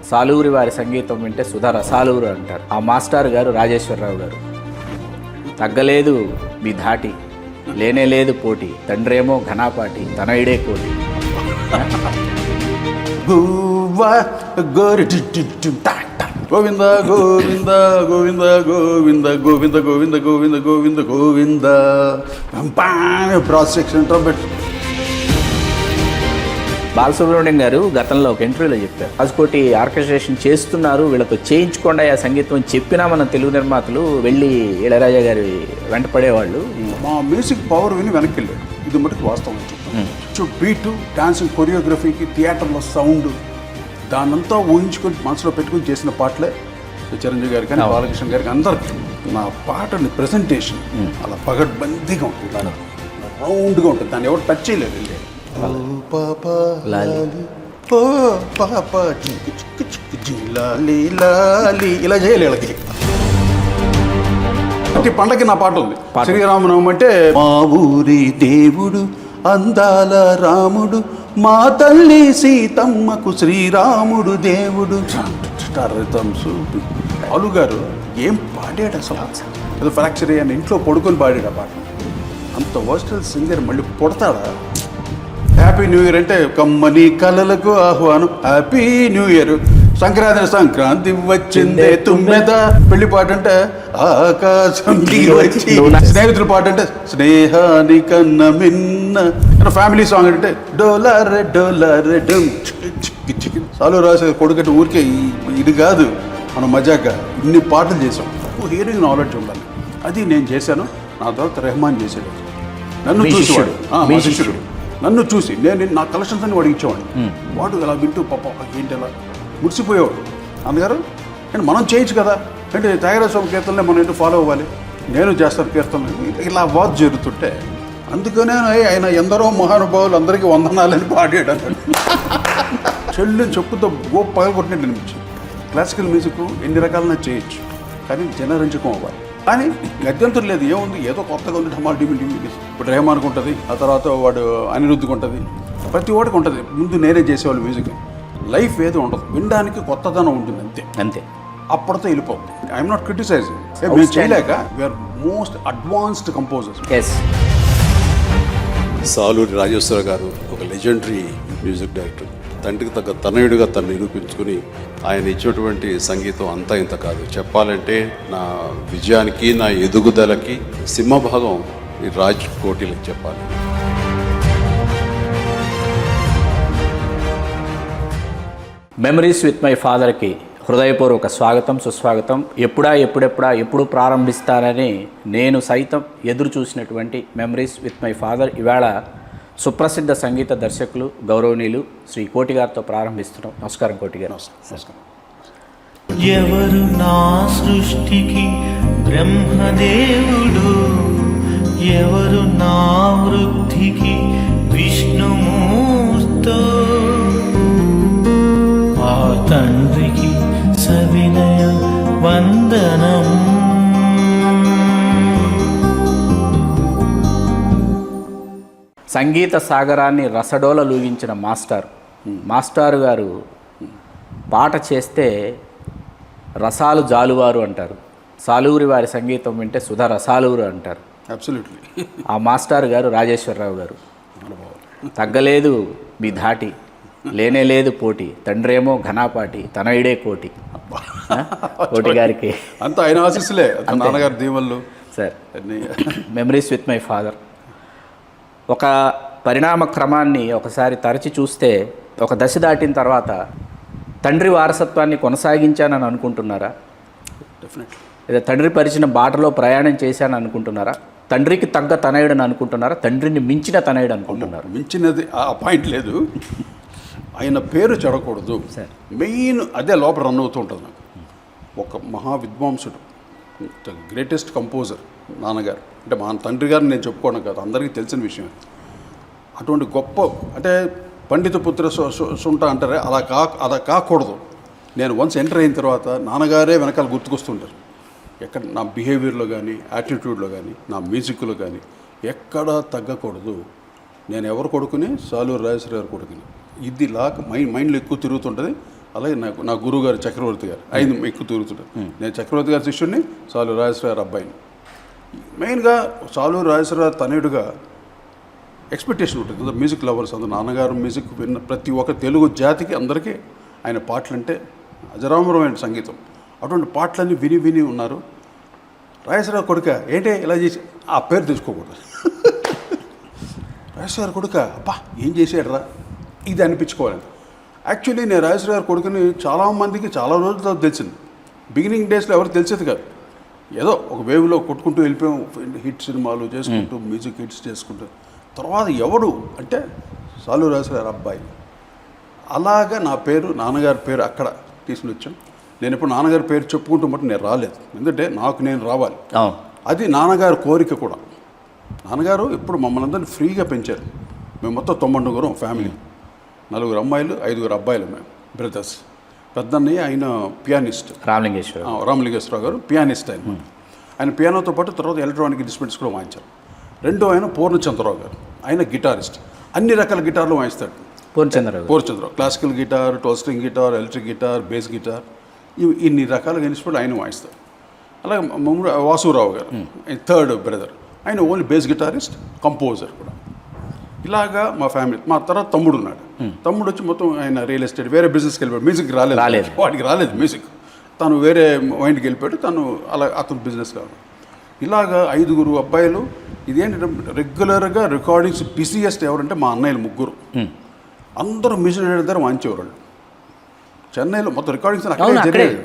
సాలూరి వారి సంగీతం వింటే సుధా రసాలూరు అంటారు. ఆ మాస్టర్ గారు రాజేశ్వరరావు గారు. తగ్గలేదు మీ ధాటి, లేనే లేదు పోటీ, తండ్రేమో ఘనాపాటి, తనయుడే కోటి. Govinda Govinda Govinda Govinda Govinda Govinda Govinda Govinda Govinda brass section trumpet. Balasubrahmanyam గారు గతంలో ఒక ఇంటర్వ్యూలో చెప్పారు, రాజకోటి ఆర్కెస్ట్రేషన్ చేస్తున్నారు, వీళ్ళతో చేయించుకుండా ఆ సంగీతం అని చెప్పినా మన తెలుగు నిర్మాతలు వెళ్ళి ఇళయరాజా గారి వెంట పడేవాళ్ళు. మా మ్యూజిక్ పవర్ విని వెనక్కి వెళ్ళాడు. ఇది మటుకు వాస్తవం. బీటు, డాన్సింగ్, కొరియోగ్రఫీకి, థియేటర్లో సౌండ్, దాన్నంతా ఊహించుకొని మనసులో పెట్టుకుని చేసిన పాటలే చిరంజీవి గారికి కానీ బాలకృష్ణ గారికి అందరికి. నా పాటని ప్రజెంటేషన్ అలా పగడ్బందీగా ఉంటుంది, రౌండ్గా ఉంటుంది, దాన్ని ఎవరు టచ్ చేయలేదు. ఇలా చేయాలి వీళ్ళకి. ప్రతి పండగకి నా పాట ఉంది. శ్రీరామనవమి అంటే మా ఊరి దేవుడు అందాల రాముడు, మా తల్లి సీతమ్మకు శ్రీరాముడు దేవుడు. అలు గారు ఏం పాడాడు అసలు. ఏదో ఫ్రాక్చర్ అని ఇంట్లో పడుకొని పాడాడు ఆ పాట. అంత వర్స్టల్ సింగర్ మళ్ళీ పుడతాడా? హ్యాపీ న్యూ ఇయర్ అంటే కమ్మని కళలకు ఆహ్వానం, హ్యాపీ న్యూ ఇయర్. సంక్రాంతి వచ్చిందే తుమ్మెద. పెళ్లి పాట అంటే ఆకాశం వచ్చి. స్నేహితుల పాట అంటే స్నేహాని కన్న మిన్న. ఫ్యామిలీ సాంగ్ అంటే డోలారె డోలారె డమ్ చిక్కి. చాలు రాసే కొడుకంటే ఊరికే ఇది కాదు, మనం మజాగా ఇన్ని పాటలు చేసాం. హియరింగ్ నాలెడ్జ్ ఉండాలి. అది నేను చేశాను. నా తర్వాత రెహమాన్ చేశాడు. నన్ను చూసేవాడు, మా శిష్యుడు. నన్ను చూసి నేను నా కలెక్షన్స్ అన్ని వాడు ఇచ్చేవాడిని. వాడు ఇలా వింటూ పాప ఏంటి అలా మురిసిపోయేవాడు. అందుగారు అంటే మనం చేయొచ్చు కదా, అంటే త్యాగరాజ స్వామి కీర్తనలే మనం ఏంటో ఫాలో అవ్వాలి, నేను చేస్తాను కీర్తనలు. ఇలా వాద్ జరుగుతుంటే అందుకనే ఆయన ఎందరో మహానుభావులు అందరికీ వందనాలని పాడాడు అన్నాడు. చెల్లిని చెప్పుతో గోప్ పగలగొట్టినట్టు అనిపించింది. క్లాసికల్ మ్యూజిక్ ఎన్ని రకాలైనా చేయొచ్చు, కానీ జనరంజకం అవ్వాలి. కానీ గద్యంతరం లేదు, ఏముంది, ఏదో కొత్తగా ఉంది, ఢమాల్ డిమి డిమి. ఇప్పుడు రెహమాన్కి ఉంటుంది, ఆ తర్వాత వాడు అనిరుద్ధ్కి ఉంటుంది, ప్రతి వాడికి ఉంటుంది. ముందు నేనే చేసేవాళ్ళు మ్యూజిక్. లైఫ్ ఏదో ఉండదు, వినడానికి కొత్తదనం ఉంటుంది, అంతే అంతే. అప్పటితో వెళ్ళిపోతుంది. ఐఎమ్ నాట్ క్రిటిసైజింగ్, మేము చేయలేక we are most advanced composers. Saluri Rajeswara గారు ఒక లెజెండరీ మ్యూజిక్ డైరెక్టర్. తండ్రికి తగ్గ తనయుడిగా తను నిరూపించుకుని ఆయన ఇచ్చేటువంటి సంగీతం అంతా ఇంత కాదు. చెప్పాలంటే నా విజయానికి, నా ఎదుగుదలకి సింహభాగం ఈ రాజ్ కోటిలకు చెప్పాలి. మెమరీస్ విత్ మై ఫాదర్కి హృదయపూర్వక స్వాగతం, సుస్వాగతం. ఎప్పుడు ప్రారంభిస్తారని నేను సైతం ఎదురు చూసినటువంటి మెమరీస్ విత్ మై ఫాదర్ ఇవాళ సుప్రసిద్ధ సంగీత దర్శకులు గౌరవనీయులు శ్రీ కోటి గారితో ప్రారంభిస్తున్నాం. నమస్కారం కోటి గారు. నమస్కారం. ఎవరు నా సృష్టికి బ్రహ్మదేవుడు, ఎవరు నా వృద్ధికి విష్ణుమూర్తో, ఆ తండ్రికి సవినయ వందనం. సంగీత సాగరాన్ని రసడోల లూగించిన మాస్టర్ గారు పాట చేస్తే రసాలు జాలువారు అంటారు. సాలూరి వారి సంగీతం వింటే సుధా రసాలూరు అంటారు. అబ్సల్యూట్లీ. ఆ మాస్టర్ గారు రాజేశ్వరరావు గారు. తగ్గలేదు మీ ధాటి, లేనే లేదు పోటీ, తండ్రేమో ఘనాపాటి, తనయుడే కోటి. కోటి గారికి అంతా ఆయన ఆశీస్సులే, నాన్నగారు దీవెనలు. Sir, memories with my father ఒక పరిణామ క్రమాన్ని ఒకసారి తరచి చూస్తే, ఒక దశ దాటిన తర్వాత తండ్రి వారసత్వాన్ని కొనసాగించానని అనుకుంటున్నారా? డెఫినెట్లీ. లేదా తండ్రి పరిచిన బాటలో ప్రయాణం చేశాను అనుకుంటున్నారా? తండ్రికి తగ్గ తనయుడని అనుకుంటున్నారా? తండ్రిని మించిన తనయుడు అనుకుంటున్నారు? మించినది ఆ పాయింట్ లేదు. ఆయన పేరు చెడకూడదు, మెయిన్ అదే లోపల రన్ అవుతూ ఉంటుంది నాకు. ఒక మహా విద్వాంసుడు, గ్రేటెస్ట్ కంపోజర్ నాన్నగారు. అంటే మా తండ్రి గారిని నేను చెప్పుకోవడం కాదు, అందరికీ తెలిసిన విషయం. అటువంటి గొప్ప, అంటే పండిత పుత్ర సుంట అంటారే, అలా కాకూడదు. నేను వన్స్ ఎంటర్ అయిన తర్వాత నాన్నగారే వెనకాల గుర్తుకొస్తుంటారు. ఎక్కడ నా బిహేవియర్లో కానీ, యాటిట్యూడ్లో కానీ, నా మ్యూజిక్లో కానీ ఎక్కడా తగ్గకూడదు. నేను ఎవరు కొడుకుని? సాలూరి రాజేశ్వర గారు కొడుకుని. ఇది మైండ్లో ఎక్కువ తిరుగుతుంటుంది. అలాగే నా గురువు గారు చక్రవర్తి గారు ఆయన ఎక్కువ తిరుగుతుంటారు. నేను చక్రవర్తి గారి శిష్యుడిని, సాలూరు రాజేశ్వర గారు అబ్బాయిని. మెయిన్గా సాలూరు రాజేశ్వర గారు తనయుడుగా ఎక్స్పెక్టేషన్ ఉంటుంది అందరూ మ్యూజిక్ లవర్స్, అందరూ నాన్నగారు మ్యూజిక్ విన్న ప్రతి ఒక్క తెలుగు జాతికి అందరికీ ఆయన పాటలు అంటే అజరామరమైన సంగీతం. అటువంటి పాటలన్నీ విని విని ఉన్నారు. రాజేశ్వరరావు కొడుక ఏంటి ఇలా చేసి ఆ పేరు తెచ్చుకోకూడదు. రాజేశ్వర గారు కొడుక అబ్బా ఏం చేశాడు ఇది అనిపించుకోవాలి. యాక్చువల్లీ నేను రాజేశ్వర గారి కొడుకుని చాలామందికి చాలా రోజుల తర్వాత తెలిసింది. బిగినింగ్ డేస్లో ఎవరు తెలిసేది కాదు. ఏదో ఒక వేవ్లో కొట్టుకుంటూ వెళ్ళిపోయాం, హిట్ సినిమాలు చేసుకుంటూ మ్యూజిక్ హిట్స్ చేసుకుంటూ. తర్వాత ఎవడు అంటే సాలూరు రాజేశ్వర గారు అబ్బాయి. అలాగా నా పేరు నాన్నగారి పేరు అక్కడ తీసుకుని వచ్చాం. నేను ఇప్పుడు నాన్నగారి పేరు చెప్పుకుంటూ మటు నేను రాలేదు, ఎందుకంటే నాకు నేను రావాలి. అది నాన్నగారి కోరిక కూడా. నాన్నగారు ఇప్పుడు మమ్మల్ని అందరినీ ఫ్రీగా పెంచారు. మేము మొత్తం 99 ఫ్యామిలీ, 4 అమ్మాయిలు 5 అబ్బాయిలు, మేము బ్రదర్స్. పెద్దన్నయ్య ఆయన పియానిస్ట్ రామలింగేశ్వరరావు గారు పియానిస్ట్. ఆయన పియానోతో పాటు తర్వాత ఎలక్ట్రానిక్ ఇన్స్ట్రుమెంట్స్ కూడా వాయించారు. రెండో ఆయన పూర్ణచంద్రరావు గారు, ఆయన గిటారిస్ట్, అన్ని రకాల గిటార్లు వాయిస్తాడు. Purnachandra Rao classical guitar, 12 string guitar, electric guitar, bass guitar, ఇన్ని రకాల ఇన్స్ట్రుమెంట్ ఆయన వాయిస్తారు. అలాగే వాసురావు గారు థర్డ్ బ్రదర్, ఆయన ఓన్లీ బేస్ గిటారిస్ట్, కంపోజర్ కూడా. ఇలాగా మా ఫ్యామిలీ. మా తర్వాత తమ్ముడు ఉన్నాడు. తమ్ముడు వచ్చి మొత్తం ఆయన రియల్ ఎస్టేట్ వేరే బిజినెస్కి వెళ్ళిపోయాడు. మ్యూజిక్ రాలేదు, వాడికి రాలేదు మ్యూజిక్. తను వేరే మైండ్కి వెళ్ళిపోయాడు, తను అలా అతను బిజినెస్ కాదు. ఇలాగా 5 అబ్బాయిలు. ఇదేంటంటే రెగ్యులర్గా రికార్డింగ్స్ బిజీయెస్ట్ ఎవరంటే మా అన్నయ్యలు 3. అందరూ మ్యూజిక్ డైరెక్టర్ దగ్గర వాయించేవాళ్ళు. చెన్నైలో మొత్తం రికార్డింగ్స్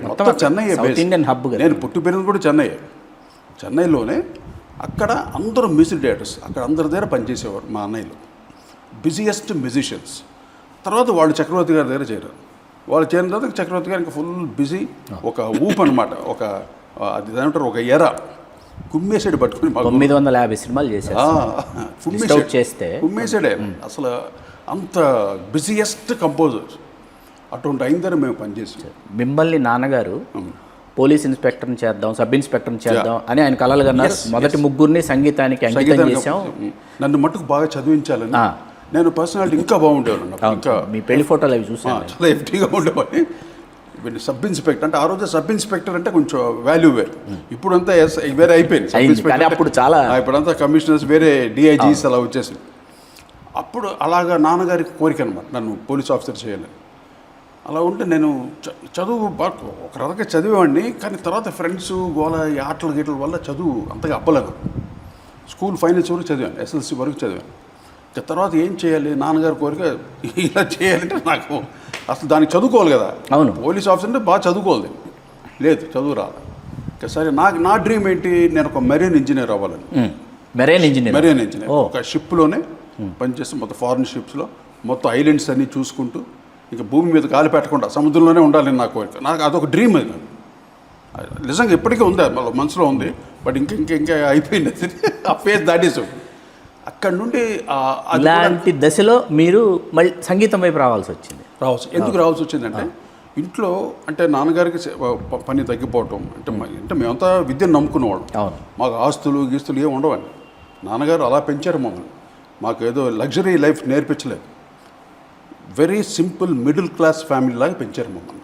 మొత్తం చెన్నై బేస్. నేను పుట్టి పెరిగింది కూడా చెన్నైలోనే. అక్కడ అందరూ మ్యూజిక్ డైరెక్టర్స్, అక్కడ అందరి దగ్గర పనిచేసేవారు మా అన్నయ్యలు, బిజీయెస్ట్ మ్యూజిషియన్స్. తర్వాత వాళ్ళు చక్రవర్తి గారి దగ్గర చేరారు. వాళ్ళు చేరిన తర్వాత చక్రవర్తి గారు ఇంకా ఫుల్ బిజీ, ఒక ఊపు అనమాట, ఒక అది ఏమంటారు ఒక ఎర కుమ్మేసాడు పట్టుకుని. 950 సినిమాలు కుమ్మేసాడే అసలు. అంత బిజీయెస్ట్ కంపోజర్స్. అటువంటి అయిన దగ్గర మేము పనిచేసాం. మిమ్మల్ని నాన్నగారు పోలీస్ ఇన్స్పెక్టర్ని చేద్దాం, సబ్ ఇన్స్పెక్టర్ని చేద్దాం అని ఆయన కలలు కన్నారు. మొదటి 3 సంగీతానికి అంకితం చేశాం. నన్ను మట్టుకు బాగా చదివించాలని. నేను పర్సనాలిటీ ఇంకా బాగుండేవాళ్ళు. ఇంకా మీ పెళ్లి ఫోటోలు అవి చూసాను, చాలా ఎఫ్టీగా ఉండేవాడిని. సబ్ ఇన్స్పెక్టర్ అంటే ఆ రోజు సబ్ ఇన్స్పెక్టర్ అంటే కొంచెం వాల్యూ వేరు. ఇప్పుడంతా వేరే అయిపోయింది. అప్పుడు చాలా ఇప్పుడంతా కమిషనర్స్ వేరే డిఐజీస్ అలా వచ్చేసి. అప్పుడు అలాగా నాన్నగారికి కోరిక అనమాట నన్ను పోలీస్ ఆఫీసర్ చేయాలని. అలా ఉంటే నేను చదువు ఒక రకంగా చదివేవాడిని. కానీ తర్వాత ఫ్రెండ్స్ గోల ఆటల గీటల వల్ల చదువు అంతగా అవ్వలేదు. స్కూల్ ఫైనల్స్ వరకు చదివాను, ఎస్ఎల్సి వరకు చదివాను. తర్వాత ఏం చేయాలి, నాన్నగారి కోరిక ఇలా చేయాలంటే నాకు అసలు దానికి చదువుకోవాలి కదా. అవును, పోలీస్ ఆఫీసర్ అంటే బాగా చదువుకోవాలి. లేదు, చదువు రాదు. సరే నా డ్రీమ్ ఏంటి, నేను ఒక మెరైన్ ఇంజనీర్ అవ్వాలని. మెరైన్ ఇంజనీర్ ఒక షిప్లోనే పనిచేస్తే మొత్తం ఫారిన్ షిప్స్లో మొత్తం ఐలాండ్స్ అన్నీ చూసుకుంటూ ఇంకా భూమి మీద గాలి పెట్టకుండా సముద్రంలోనే ఉండాలని నా కోరిక. నాకు అదొక డ్రీమ్. అది నిజంగా ఇప్పటికీ ఉంది, మనసులో ఉంది. బట్ ఇంకా అయిపోయింది. ఆ ఫేజ్ దాటేసాం. అక్కడ నుండి అలాంటి దశలో మీరు మళ్ళీ సంగీతం వైపు ఎందుకు రావాల్సి వచ్చిందంటే ఇంట్లో అంటే నాన్నగారికి పని తగ్గిపోవటం అంటే మేమంతా విద్యను నమ్ముకునేవాళ్ళం. మాకు ఆస్తులు గీస్తులు ఏమి ఉండవండి. నాన్నగారు అలా పెంచారు మమ్మల్ని. మాకు ఏదో లగ్జరీ లైఫ్ నేర్పించలేదు. Very simple middle class family లాగా పెంచారు మమ్మల్ని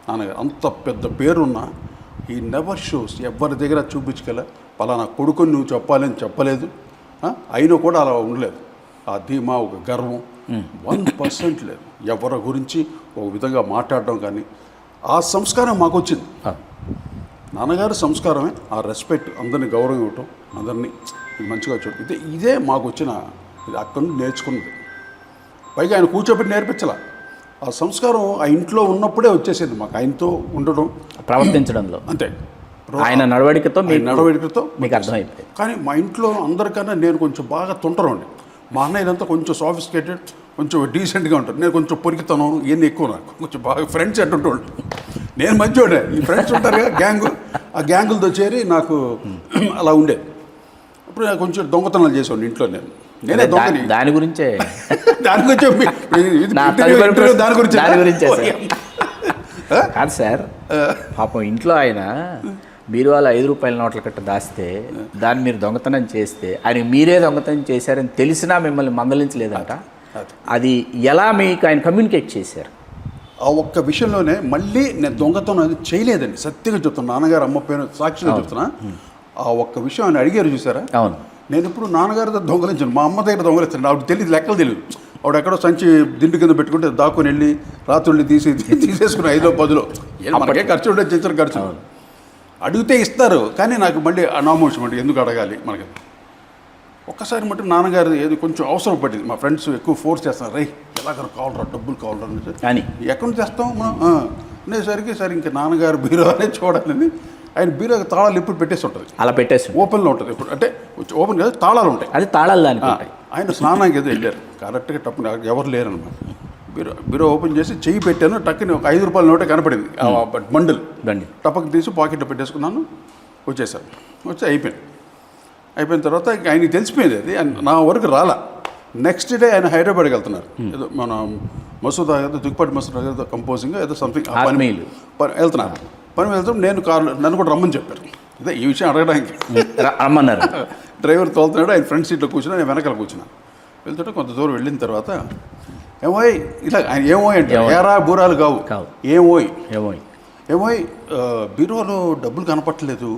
నాన్నగారు. అంత పెద్ద పేరున్న ఈ నెవర్ షోస్ ఎవరి దగ్గర చూపించగల పలానా కొడుకుని నువ్వు చెప్పాలని చెప్పలేదు. అయినా కూడా అలా ఉండలేదు. ఆ ధీమా, ఒక గర్వం 1% లేదు. ఎవరి గురించి ఒక విధంగా మాట్లాడడం కానీ ఆ సంస్కారం మాకు వచ్చింది. నాన్నగారు సంస్కారమే ఆ రెస్పెక్ట్, అందరినీ గౌరవం ఇవ్వటం, అందరినీ మంచిగా చూడటం. ఇదే మాకు వచ్చిన, ఇది అక్కడి నుండి నేర్చుకున్నది. పైగా ఆయన కూర్చోబెట్టి నేర్పించాల. ఆ సంస్కారం ఆ ఇంట్లో ఉన్నప్పుడే వచ్చేసింది మాకు. ఆయనతో ఉండడం, ప్రవర్తించడంలో అంతే. ఆయన నడవడికతో మీకు అర్థమైపోయింది. కానీ మా ఇంట్లో అందరికన్నా నేను కొంచెం బాగా తుంటరండి. మా అన్నయ్యలంతా కొంచెం సాఫిస్టికేటెడ్, కొంచెం డీసెంట్గా ఉంటారు. నేను కొంచెం పొరికితనం ఇవన్నీ ఎక్కువ. నాకు కొంచెం బాగా ఫ్రెండ్స్ ఎట్టుంటాడు. నేను మంచోడే. ఈ ఫ్రెండ్స్ ఉంటారు కదా గ్యాంగు, ఆ గ్యాంగులతో చేరి నాకు అలా ఉండేది. అప్పుడు నేను కొంచెం దొంగతనాలు చేసేవాడిని ఇంట్లో. నేనే దొంగని. దాని గురించే కాదు సార్. పాపం ఇంట్లో ఆయన బీరువాల 5 రూపాయల నోట్ల కట్ట దాస్తే దాన్ని మీరు దొంగతనం చేస్తే ఆయన మీరే దొంగతనం చేశారని తెలిసినా మిమ్మల్ని మందలించలేదంట. అది ఎలా మీకు ఆయన కమ్యూనికేట్ చేశారు? ఆ ఒక్క విషయంలోనే మళ్ళీ నేను దొంగతనం అది చేయలేదండి, సత్యంగా చెప్తాను, నాన్నగారు అమ్మ పేరు సాక్షిగా చెప్తున్నా. ఆ ఒక్క విషయం ఆయన అడిగారు చూసారా, అవును. నేను ఇప్పుడు నాన్నగారి దగ్గర దొంగలించాను, మా అమ్మ దగ్గర దొంగలించాను, ఆవిడ తెలియదు, లెక్కలు తెలియదు. ఆవిడ ఎక్కడో సంచి దిండు కింద పెట్టుకుంటే దాక్కుని వెళ్ళి రాత్రుల్ని తీసేసుకుని 5 10 మనకే ఖర్చు ఉండే చిన్న ఖర్చు. అడిగితే ఇస్తారు, కానీ నాకు మళ్ళీ అనామోషం అంటే ఎందుకు అడగాలి మనకి. ఒక్కసారి మటు నాన్నగారు ఏది కొంచెం అవసరం పడింది, మా ఫ్రెండ్స్ ఎక్కువ ఫోర్స్ చేస్తున్నారు, రై ఎలాగ కావాలరా డబ్బులు కావాలరా అని. ఎక్కడి నుంచి తెస్తాం మనం అనేసరికి సరే ఇంకా నాన్నగారు బీరో అనేది చూడాలని ఆయన బీరో తాళాలు ఎప్పుడు పెట్టేసి ఉంటుంది, అలా పెట్టేసి ఓపెన్లో ఉంటుంది. ఇప్పుడు అంటే ఓపెన్ కదా, తాళాలు ఉంటాయి, అది తాళాలు దానికి ఉంటాయి. ఆయన స్నానానికి ఏదో వెళ్ళారు, కరెక్ట్గా టప్పు ఎవరు లేరనమాట. బీరో ఓపెన్ చేసి చెయ్యి పెట్టాను, టక్కుని ఒక 5 రూపాయల నోటే కనపడింది, బండిల్ టప్పకి తీసి పాకెట్లో పెట్టేసుకున్నాను, వచ్చేసాను. వచ్చి అయిపోయిన తర్వాత ఆయనకి తెలిసిపోయింది అది, నా వరకు రాలా. నెక్స్ట్ డే ఆయన హైదరాబాద్కి వెళ్తున్నారు, ఏదో మన మసూదా ఏదో దుక్కిపాటి మసూదా ఏదో కంపోజింగ్ ఏదో సంథింగ్ వెళ్తున్నారు. పని వెళ్తాం, నన్ను కూడా రమ్మని చెప్పారు, అదే ఈ విషయం అడగడానికి రమ్మన్నారు. డ్రైవర్ తోలుతున్నాడు, ఆయన ఫ్రంట్ సీట్లో కూర్చున్నా, నేను వెనకాల కూర్చున్నాను. వెళ్తుంటే కొంత దూరం వెళ్ళిన తర్వాత ఏమోయ్ ఇలా ఆయన ఏమోయ్ అంటే ఏరా బూరాలు కావు, ఏమోయ్ బీరోలో డబ్బులు కనపట్టలేదు,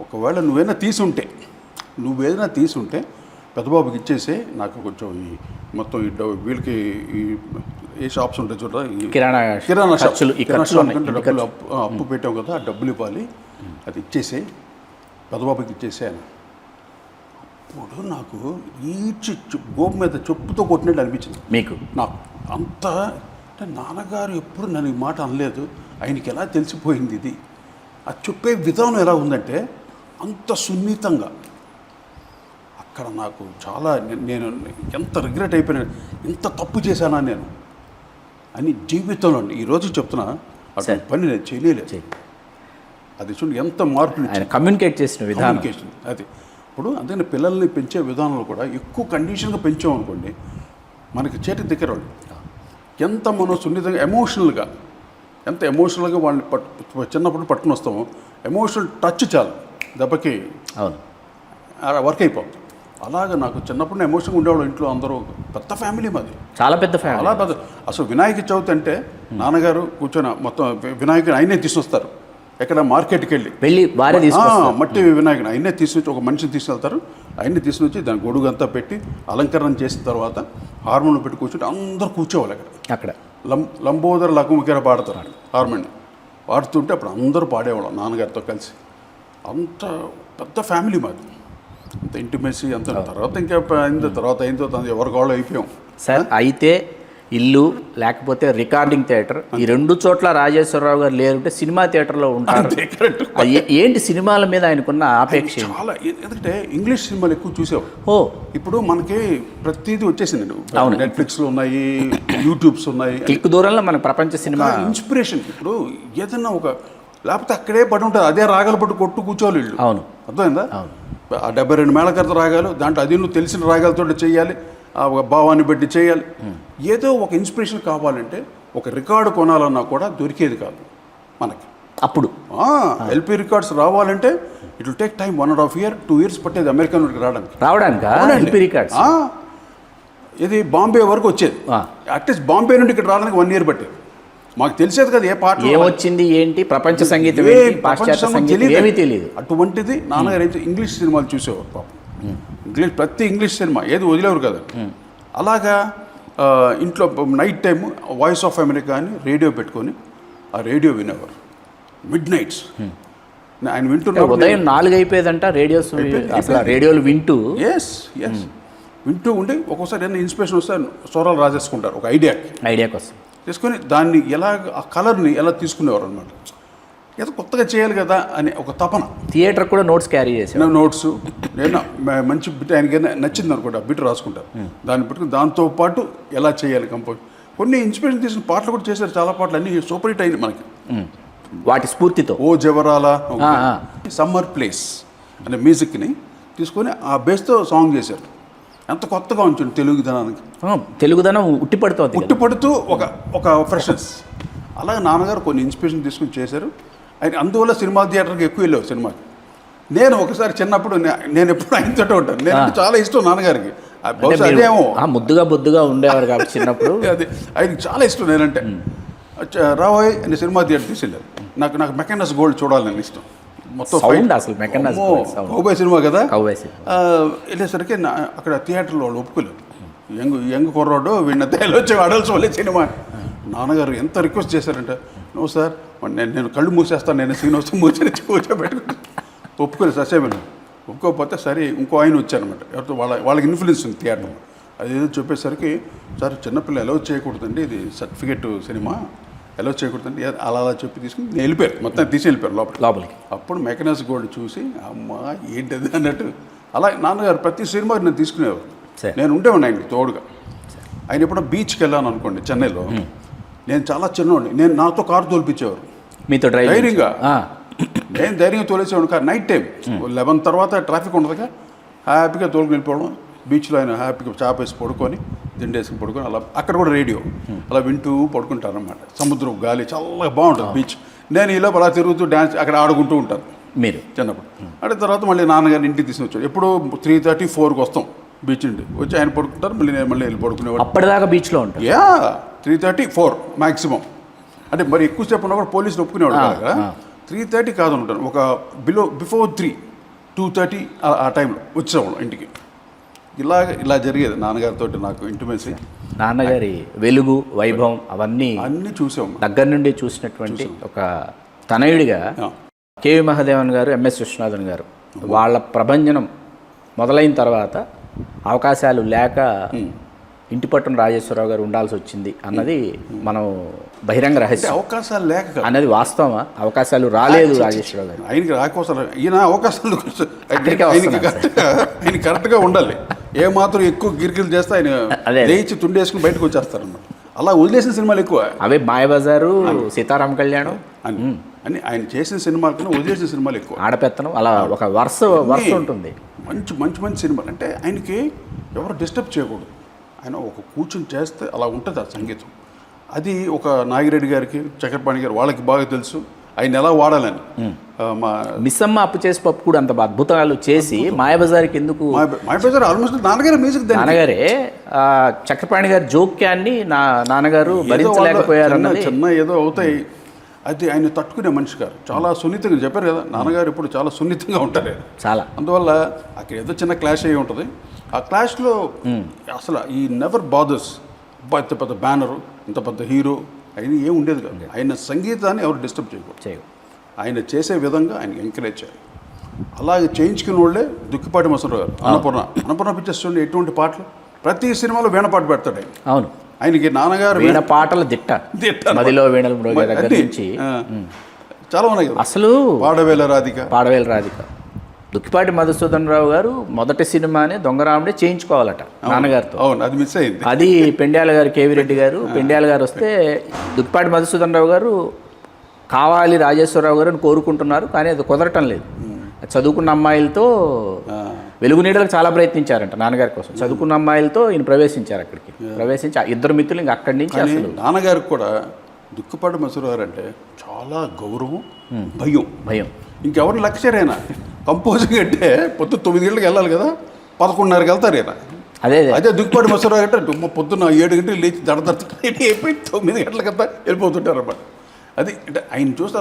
ఒకవేళ నువ్వేదైనా తీసుంటే పెద్దబాబుకి ఇచ్చేసే, నాకు కొంచెం ఈ మొత్తం ఈ వీళ్ళకి ఈ ఏ షాప్స్ ఉంటాయి చూడ, కిరాణా డబ్బులు అప్పు పెట్టాం కదా, ఆ డబ్బులు ఇవ్వాలి, అది ఇచ్చేసే, పెద్దబాబుకి ఇచ్చేసే అని. అప్పుడు నాకు ఈడ్చి గోపు మీద చెప్పుతో కొట్టినట్టు అనిపించింది మీకు. నాకు అంత అంటే నాన్నగారు ఎప్పుడు నన్ను ఈ మాట అనలేదు, ఆయనకి ఎలా తెలిసిపోయింది ఇది, అది చెప్పే విధానం ఎలా ఉందంటే అంత సున్నితంగా. అక్కడ నాకు చాలా నేను ఎంత రిగ్రెట్ అయిపోయినా, ఇంత తప్పు చేశానా నేను అని జీవితంలో ఈరోజు చెప్తున్నా, అటువంటి పని నేను చేయలేదు. అది చూడండి ఎంత మార్పులు, కమ్యూనికేట్ చేసిన విధానం. అది ఇప్పుడు అందుకని పిల్లల్ని పెంచే విధానంలో కూడా ఎక్కువ కండిషన్గా పెంచామనుకోండి, మనకి చేతికి దగ్గర వాళ్ళు ఎంత మనం సున్నితంగా ఎంత ఎమోషనల్గా వాళ్ళని చిన్నప్పుడు పట్టుకుని వస్తామో, ఎమోషనల్ టచ్ చాలు దెబ్బకి వర్క్ అయిపోతుంది. అలాగే నాకు చిన్నప్పుడు ఎమోషన్గా ఉండేవాళ్ళు ఇంట్లో అందరూ, పెద్ద ఫ్యామిలీ మాది, చాలా పెద్ద ఫ్యామిలీ. చాలా పెద్ద. అసలు వినాయక చవితి అంటే నాన్నగారు కూర్చొని మొత్తం వినాయకుని ఆయనే తీసుకొస్తారు, ఎక్కడ మార్కెట్కి వెళ్ళి మట్టి వినాయకుని ఆయనే తీసుకొచ్చి ఒక మనిషిని తీసుకెళ్తారు, ఆయన్ని తీసుకొచ్చి దాని గొడుగు అంతా పెట్టి అలంకరణ చేసిన తర్వాత హార్మోనియం పెట్టి కూర్చుంటే అందరూ కూర్చోవాలి అక్కడ. లంబోదర లఘుముఖిర పాడతారు హార్మోనియం, పాడుతుంటే అప్పుడు అందరూ పాడేవాళ్ళం నాన్నగారితో కలిసి. అంత పెద్ద ఫ్యామిలీ మాది, అంత ఇంటిమేసీ అంత. తర్వాత అయిన తర్వాత ఎవరి కాళ్ళు అయిపోయాం సార్. అయితే ఇల్లు లేకపోతే రికార్డింగ్ థియేటర్, ఈ 2 చోట్ల రాజేశ్వరరావు గారు లేరుంటే సినిమా థియేటర్లో ఉంటారు. ఏంటి సినిమాల మీద ఆయనకున్న ఆపేక్ష? చాలా, ఎందుకంటే ఇంగ్లీష్ సినిమాలు ఎక్కువ చూసేవారు. ఇప్పుడు మనకి ప్రతిదీ వచ్చేసిందండి, నెట్ఫ్లిక్స్లో ఉన్నాయి, యూట్యూబ్స్ ఉన్నాయి, క్లిక్ దూరంలో మన ప్రపంచ సినిమా ఇన్స్పిరేషన్. ఇప్పుడు ఏదన్నా ఒక లేకపోతే అక్కడే పడి ఉంటుంది, అదే రాగాలు పట్టు కొట్టు కూర్చోవాలి వీళ్ళు. అవును, అర్థమైందా? ఆ 72 మేళకర్త రాగాలు, దాంట్లో అది నువ్వు తెలిసిన రాగాలతో చేయాలి, భావాన్ని బట్టి చేయాలి. ఏదో ఒక ఇన్స్పిరేషన్ కావాలంటే ఒక రికార్డు కొనాలన్నా కూడా దొరికేది కాదు మనకి అప్పుడు. ఎల్పి రికార్డ్స్ రావాలంటే it will take time 1.5 year 2 years పట్టేది అమెరికా నుండి రావడానికి. ఇది బాంబే వరకు వచ్చేది, అట్లీస్ట్ బాంబే నుండి ఇక్కడ రావడానికి 1 year పట్టేది. మాకు తెలిసేది కదా ఏ పాట ఏమొచ్చింది ఏంటి, ప్రపంచ సంగీతం తెలియదు. అటువంటిది నాన్నగారు అయితే ఇంగ్లీష్ సినిమాలు చూసేవారు పాపం, ప్రతి ఇంగ్లీష్ సినిమా ఏది వదిలేవారు కదా. అలాగా ఇంట్లో night time voice of America అని రేడియో పెట్టుకొని ఆ రేడియో వినేవారు మిడ్ నైట్స్. ఆయన వింటున్నారు, ఉదయం 4 అయిపోయేదంట రేడియోలు వింటూ వింటూ ఉండి ఒక్కోసారి ఏమైనా ఇన్స్పిరేషన్ వస్తే స్వరాలు రాసేసుకుంటారు ఒక ఐడియా కోసం తీసుకొని, దాన్ని ఎలా ఆ కలర్ని ఎలా తీసుకునేవారు అనమాట. ఏదో కొత్తగా చేయాలి కదా అని ఒక తపన. థియేటర్ కూడా నోట్స్ క్యారీ చేసి నోట్స్ నేను మంచి బిట్ ఆయనకి నచ్చింది అనుకుంటా, బిట్ రాసుకుంటారు, దాన్ని పెట్టుకుని దాంతోపాటు ఎలా చేయాలి కంపోజ్. కొన్ని ఇన్స్పిరేషన్ తీసుకుని పాటలు కూడా చేశారు, చాలా పాటలు అన్నీ సూపర్ హిట్ అయింది మనకి వాటి స్ఫూర్తితో. ఓ జవరాల, సమ్మర్ ప్లేస్ అనే మ్యూజిక్ని తీసుకొని ఆ బేస్తో సాంగ్ చేశారు. ఎంత కొత్తగా ఉంచండి తెలుగుదనం ఉట్టిపడుతూ ఒక ఫ్రెషన్స్. అలాగే నాన్నగారు కొన్ని ఇన్స్పిరేషన్ తీసుకుని చేశారు. ఆయన అందువల్ల సినిమా థియేటర్కి ఎక్కువ వెళ్ళారు సినిమాకి. నేను ఒకసారి చిన్నప్పుడు నేను ఎప్పుడు ఆయనతోటే ఉంటాను, నేను చాలా ఇష్టం నాన్నగారికి. ముద్దుగా ఉండేవారు కాబట్టి చిన్నప్పుడు అది ఆయనకి చాలా ఇష్టం నేనంటే. రావోయ్ అనే సినిమా థియేటర్ తీసుకెళ్ళారు. నాకు మెకానస్ గోల్డ్ చూడాలని ఇష్టం. మొత్తం సౌండ్ అసలు మెకానస్ కౌబాయ్ సినిమా కదా. కౌబాయ్ సినిమా వెళ్ళేసరికి అక్కడ థియేటర్లో వాళ్ళు ఒప్పుకోలేదు. యంగ్ కుర్రాడు వీడిని వెళ్ళొచ్చి ఆడాల్సి వాళ్ళే సినిమా. నాన్నగారు ఎంత రిక్వెస్ట్ చేశారంటే, నో సార్ నేను కళ్ళు మూసేస్తాను, నేను సీన్ వస్తే కూర్చోబెట్టుకుంటాను. ఒప్పుకోలేదు ససేమని. ఒప్పుకోకపోతే సరే ఇంకో ఆయన వచ్చారనమాట. ఎవరితో వాళ్ళకి ఇన్ఫ్లుయెన్స్ ఉంది థియేటర్. అది ఏదో చెప్పేసరికి, సార్ చిన్నపిల్ల ఎలా చేయకూడదండి, ఇది సర్టిఫికేట్ సినిమా ఎలా చేయకూడదండి అలా చెప్పి తీసుకుని నేను వెళ్ళిపోయారు. మొత్తం తీసి వెళ్ళిపోయారు లోపలికి. అప్పుడు మెకానస్ గోల్డ్ చూసి అమ్మా ఏంటది అన్నట్టు అలా నాన్నగారు ప్రతి సినిమా నేను తీసుకునేవారు. నేను ఉండేవాడిని ఆయనకి తోడుగా. ఆయన ఎప్పుడో బీచ్కి వెళ్ళాను అనుకోండి చెన్నైలో, నేను చాలా చిన్నవాడిని, నేను నాతో కారు తోలిపించేవారు మీతో ధైర్యంగా. నేను ధైర్యంగా తోలేసేవాడు కాదు. నైట్ టైం 11 తర్వాత ట్రాఫిక్ ఉండదుగా, హ్యాపీగా తోలుకు వెళ్ళిపోవడం. బీచ్లో ఆయన హ్యాపీగా చాపేసి పడుకొని దిండేసుకుని పడుకొని అలా అక్కడ కూడా రేడియో అలా వింటూ పడుకుంటారు అనమాట. సముద్రం గాలి చాలా బాగుంటుంది బీచ్. నేను ఇలా అలా తిరుగుతూ డ్యాన్స్ అక్కడ ఆడుకుంటూ ఉంటాను మీరు చిన్నప్పుడు. అంటే తర్వాత మళ్ళీ నాన్నగారిని ఇంటికి తీసుకుని వచ్చాడు. ఎప్పుడు 3:30, 4కి వస్తాం బీచ్ నుండి వచ్చి ఆయన పడుకుంటారు. మళ్ళీ నేను మళ్ళీ వెళ్ళి పడుకునేవాడు. అప్పటిదాకా బీచ్లో ఉంటాను. 3:30, 4 మ్యాక్సిమం. అంటే మరి ఎక్కువసేపు ఉన్నా కూడా పోలీసులు ఒప్పుకునేవాడు కదా. 3:30 కాదు ఉంటాను, ఒక బిఫోర్ 3, 2:30 ఆ టైంలో వచ్చేవాళ్ళం ఇంటికి. ఇలా జరిగేది నాన్నగారితో నాకు ఇంటిమేసి. నాన్నగారి వెలుగు వైభవం అవన్నీ చూసాం, దగ్గర నుండి చూసినటువంటి ఒక తనయుడిగా కేవి మహాదేవన్ గారు, ఎంఎస్ విశ్వనాథన్ గారు వాళ్ళ ప్రభంజనం మొదలైన తర్వాత అవకాశాలు లేక ఇంటి పట్టున రాజేశ్వరరావు గారు ఉండాల్సి వచ్చింది అన్నది మనం బహిరంగ రహస్యం. అవకాశాలు లేక అన్నది వాస్తవమా? అవకాశాలు రాలేదు రాజేశ్వరరావు గారు. ఆయనకి రాకోసం ఈయన అవకాశాలు ఆయన కరెక్ట్గా ఉండాలి. ఏమాత్రం ఎక్కువ గిరికిలు చేస్తే ఆయన లేచి తుండేసుకుని బయటకు వచ్చేస్తారన్నమాట. అలా వదిలేసిన సినిమాలు ఎక్కువ. అవే మాయబజారు, సీతారామ కళ్యాణం అని ఆయన చేసిన సినిమాల కన్నా వదిలేసిన సినిమాలు ఎక్కువ. ఆడపెత్తనం అలా ఒక వరుస ఉంటుంది. మంచి సినిమాలు అంటే ఆయనకి ఎవరు డిస్టర్బ్ చేయకూడదు. ఆయన ఒక కూర్చొని చేస్తే అలా ఉంటుంది ఆ సంగీతం. అది ఒక నాగిరెడ్డి గారికి, చక్రపాణి గారు వాళ్ళకి బాగా తెలుసు ఆయన ఎలా వాడాలని. మా మిస్సమ్మ అప్పు చేసి పప్పు కూడా అంత అద్భుతాలు చేసి మాయబజార్కి ఎందుకు? మాయబజార్ ఆల్మోస్ట్ నాన్నగారే మ్యూజిక్, నాన్నగారే చక్రపాణి గారి జోక్యాన్ని నాన్నగారు భరించలేకపోయారు. చిన్న ఏదో అవుతాయి, అది ఆయన తట్టుకునే మనిషి గారు. చాలా సున్నితంగా చెప్పారు కదా, నాన్నగారు ఇప్పుడు చాలా సున్నితంగా ఉంటారు చాలా. అందువల్ల అక్కడ ఏదో చిన్న క్లాష్ అయ్యి ఉంటుంది. ఆ క్లాష్లో అసలు ఈ నెవర్ బాదర్స్. ఇంత పెద్ద బ్యానరు, ఇంత పెద్ద హీరో ఆయన ఏం ఉండేది కాదు. ఆయన సంగీతాన్ని ఎవరు డిస్టర్బ్ చేయకూడదు. ఆయన చేసే విధంగా ఆయన ఎంకరేజ్ చేయాలి. అలాగే చేయించుకున్న వాళ్ళే దుక్కిపాటి మసరావు గారు. అన్నపూర్ణ పిక్చర్స్ చూడండి, ఎటువంటి పాటలు ప్రతి సినిమాలో వీణ పాట పెడతాడు ఆయన. అవును, ఆయనకి నాన్నగారు వీణ పాటలు దిట్ట మదిలో వీణలు మ్రోగే దగ్గర నుంచి చాలా ఉన్నాయి కదా. అసలు పాడవేల రాధిక దుక్కిపాటి మధుసూదన్ రావు గారు మొదటి సినిమానే దొంగరాముడే చేయించుకోవాలట నాన్నగారితో. అవును, అది మిస్ అయింది. అది పెండ్యాల గారు, కేవీ రెడ్డి గారు, పెండ్యాల గారు వస్తే దుక్కిపాటి మధుసూదన్ రావు గారు కావాలి రాజేశ్వరరావు గారు అని కోరుకుంటున్నారు, కానీ అది కుదరటం లేదు. చదువుకున్న అమ్మాయిలతో వెలుగు నీడలకు చాలా ప్రయత్నించారంట నాన్నగారి కోసం. చదువుకున్న అమ్మాయిలతో ఈయన ప్రవేశించారు. అక్కడికి ప్రవేశించి ఇద్దరు మిత్రులు ఇంకా అక్కడి నుంచి అసలు నాన్నగారికి కూడా దుక్కిపాటి మసూరు గారు అంటే చాలా గౌరవం, భయం. ఇంకెవరిని లక్ష్యరైనా కంపోజింగ్ అంటే పొద్దున్న 9 గంటలకు వెళ్ళాలి కదా, 11:30కి వెళ్తారు ఆయన. అదే దుక్కిపాటి మసూరు అంటే పొద్దున్న 7 గంటలకు లేచి రెడీ అయిపోయి 9 గంటలకంతా వెళ్ళిపోతుంటారు అన్నమాట. అది అంటే ఆయన చూస్తే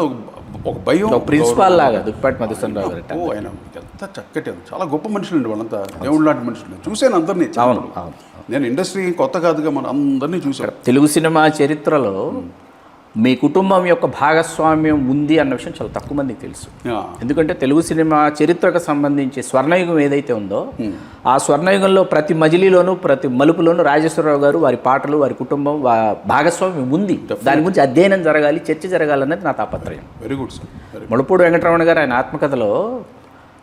ఒక భయం, ప్రిన్సిపాల్ లాగా దుక్కిపాటి మధుసూదన్ రావు గారు. ఆయన ఎంత చక్కటి, చాలా గొప్ప మనుషులు అండి వాళ్ళంతా, దేవుడు లాంటి మనుషులు. చూశాను అందరినీ. నేను ఇండస్ట్రీ కొత్త కాదుగా, మనం అందరినీ చూశాను. తెలుగు సినిమా చరిత్రలో మీ కుటుంబం యొక్క భాగస్వామ్యం ఉంది అన్న విషయం చాలా తక్కువ మందికి తెలుసు. ఎందుకంటే తెలుగు సినిమా చరిత్రకు సంబంధించి స్వర్ణయుగం ఏదైతే ఉందో ఆ స్వర్ణయుగంలో ప్రతి మజిలీలోనూ ప్రతి మలుపులోనూ రాజేశ్వరరావు గారు, వారి పాటలు, వారి కుటుంబం భాగస్వామ్యం ఉంది. దాని గురించి అధ్యయనం జరగాలి, చర్చ జరగాలన్నది నా తాపత్రయం. Very good sir. Mullapudi Venkataramana garu ఆయన ఆత్మకథలో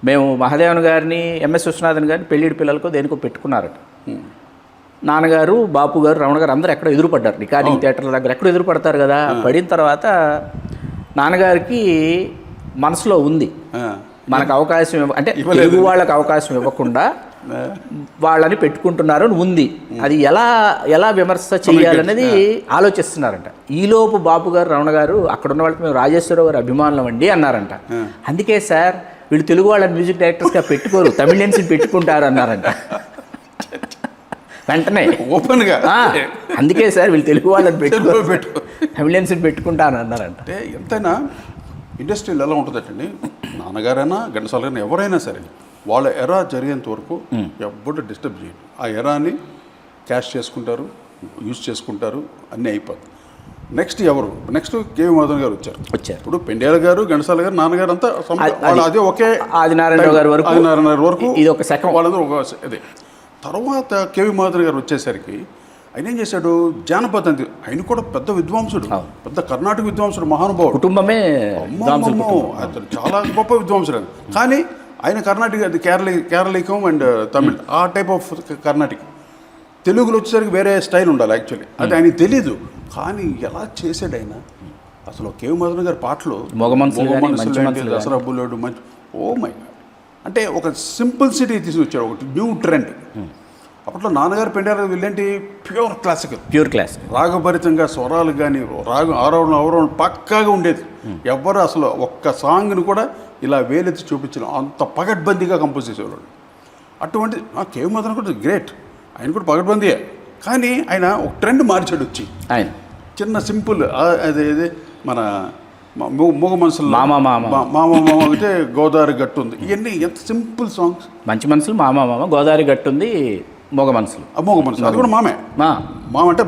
మేము మహాదేవన్ గారిని, ఎంఎస్ విశ్వనాథన్ గారిని పెళ్ళిడి పిల్లలకో దేనికో పెట్టుకున్నారట. నాన్నగారు, బాపు గారు, రమణ గారు అందరూ ఎక్కడో ఎదురుపడ్డారు. రికార్డింగ్ థియేటర్ల దగ్గర ఎక్కడో ఎదురుపడతారు కదా. పడిన తర్వాత నాన్నగారికి మనసులో ఉంది, మనకు అవకాశం అంటే తెలుగు వాళ్ళకి అవకాశం ఇవ్వకుండా వాళ్ళని పెట్టుకుంటున్నారు అని ఉంది. అది ఎలా విమర్శ చేయాలనేది ఆలోచిస్తున్నారంట. ఈలోపు బాపు గారు, రమణ గారు అక్కడున్న వాళ్ళకి మేము రాజేశ్వరరావు గారు అభిమానులం అండి అన్నారంట. అందుకే సార్ వీళ్ళు తెలుగు వాళ్ళని మ్యూజిక్ డైరెక్టర్స్గా పెట్టుకోరు, తమిళియన్స్ని పెట్టుకుంటారు అన్నారంట వెంటనే ఓపెన్గా. అందుకే సార్ వీళ్ళు తెలుగు వాళ్ళని పెట్టుకో హెమిలియన్ సీట్ పెట్టుకుంటాను అన్నారంట. అంటే ఎంతైనా ఇండస్ట్రీలో ఎలా ఉంటుందంటండి, నాన్నగారైనా ఘంటసాల గారైనా ఎవరైనా సరే వాళ్ళ ఎరా జరిగేంత వరకు ఎవ్వరు డిస్టర్బ్ చేయరు. ఆ ఎరాని క్యాష్ చేసుకుంటారు, యూజ్ చేసుకుంటారు, అన్నీ అయిపోతుంది. నెక్స్ట్ కేవి మాధవన్ గారు వచ్చారు. ఇప్పుడు పెండ్యాల గారు, ఘంటసాల గారు, నాన్నగారు అంతా అదే ఒకే ఆదినారాయణ గారి వరకు ఇది ఒక సెకండ్, వాళ్ళందరూ ఒక అదే. తర్వాత కేవి మాధవన్ గారు వచ్చేసరికి ఆయన ఏం చేశాడు, జానపదం. ఆయన కూడా పెద్ద విద్వాంసుడు, పెద్ద కర్ణాటక విద్వాంసుడు, మహానుభావుడు. కుటుంబమే అతను చాలా గొప్ప విద్వాంసుడు. కానీ ఆయన కర్ణాటక, అది కేరళీకం అండ్ తమిళ్, ఆ టైప్ ఆఫ్ కర్ణాటక. తెలుగులో వచ్చేసరికి వేరే స్టైల్ ఉండాలి యాక్చువల్లీ, అది ఆయనకి తెలీదు. కానీ ఎలా చేశాడు ఆయన అసలు. కేవి మాధవన్ గారి పాటలు దసరా బుల్లోడు మంచి, ఓ మై గాడ్. అంటే ఒక సింపుల్సిటీ తీసుకొచ్చాడు, ఒకటి న్యూ ట్రెండ్. అప్పట్లో నాన్నగారు పెండారు వీళ్ళేంటి ప్యూర్ క్లాసికల్, రాగభరితంగా స్వరాలు కానీ రాగం ఆరోహణ పక్కాగా ఉండేది. ఎవ్వరు అసలు ఒక్క సాంగ్ని కూడా ఇలా వేలెత్తి చూపించడం, అంత పగడ్బందీగా కంపోజ్ చేసేవాళ్ళు. అటువంటి కేవి మాధవన్ కూడా గ్రేట్, ఆయన కూడా పగడ్బందీయే. కానీ ఆయన ఒక ట్రెండ్ మార్చాడు వచ్చి. ఆయన చిన్న సింపుల్ అదే మన మూగ మనసులు, మామ అంటే గోదావరి గట్టు ఉంది, ఇవన్నీ ఎంత సింపుల్ సాంగ్స్. మంచి మనసులు, మామ గోదావరి గట్టు ఉంది, మూగ మనసులు అది కూడా మామే. మామ అంటే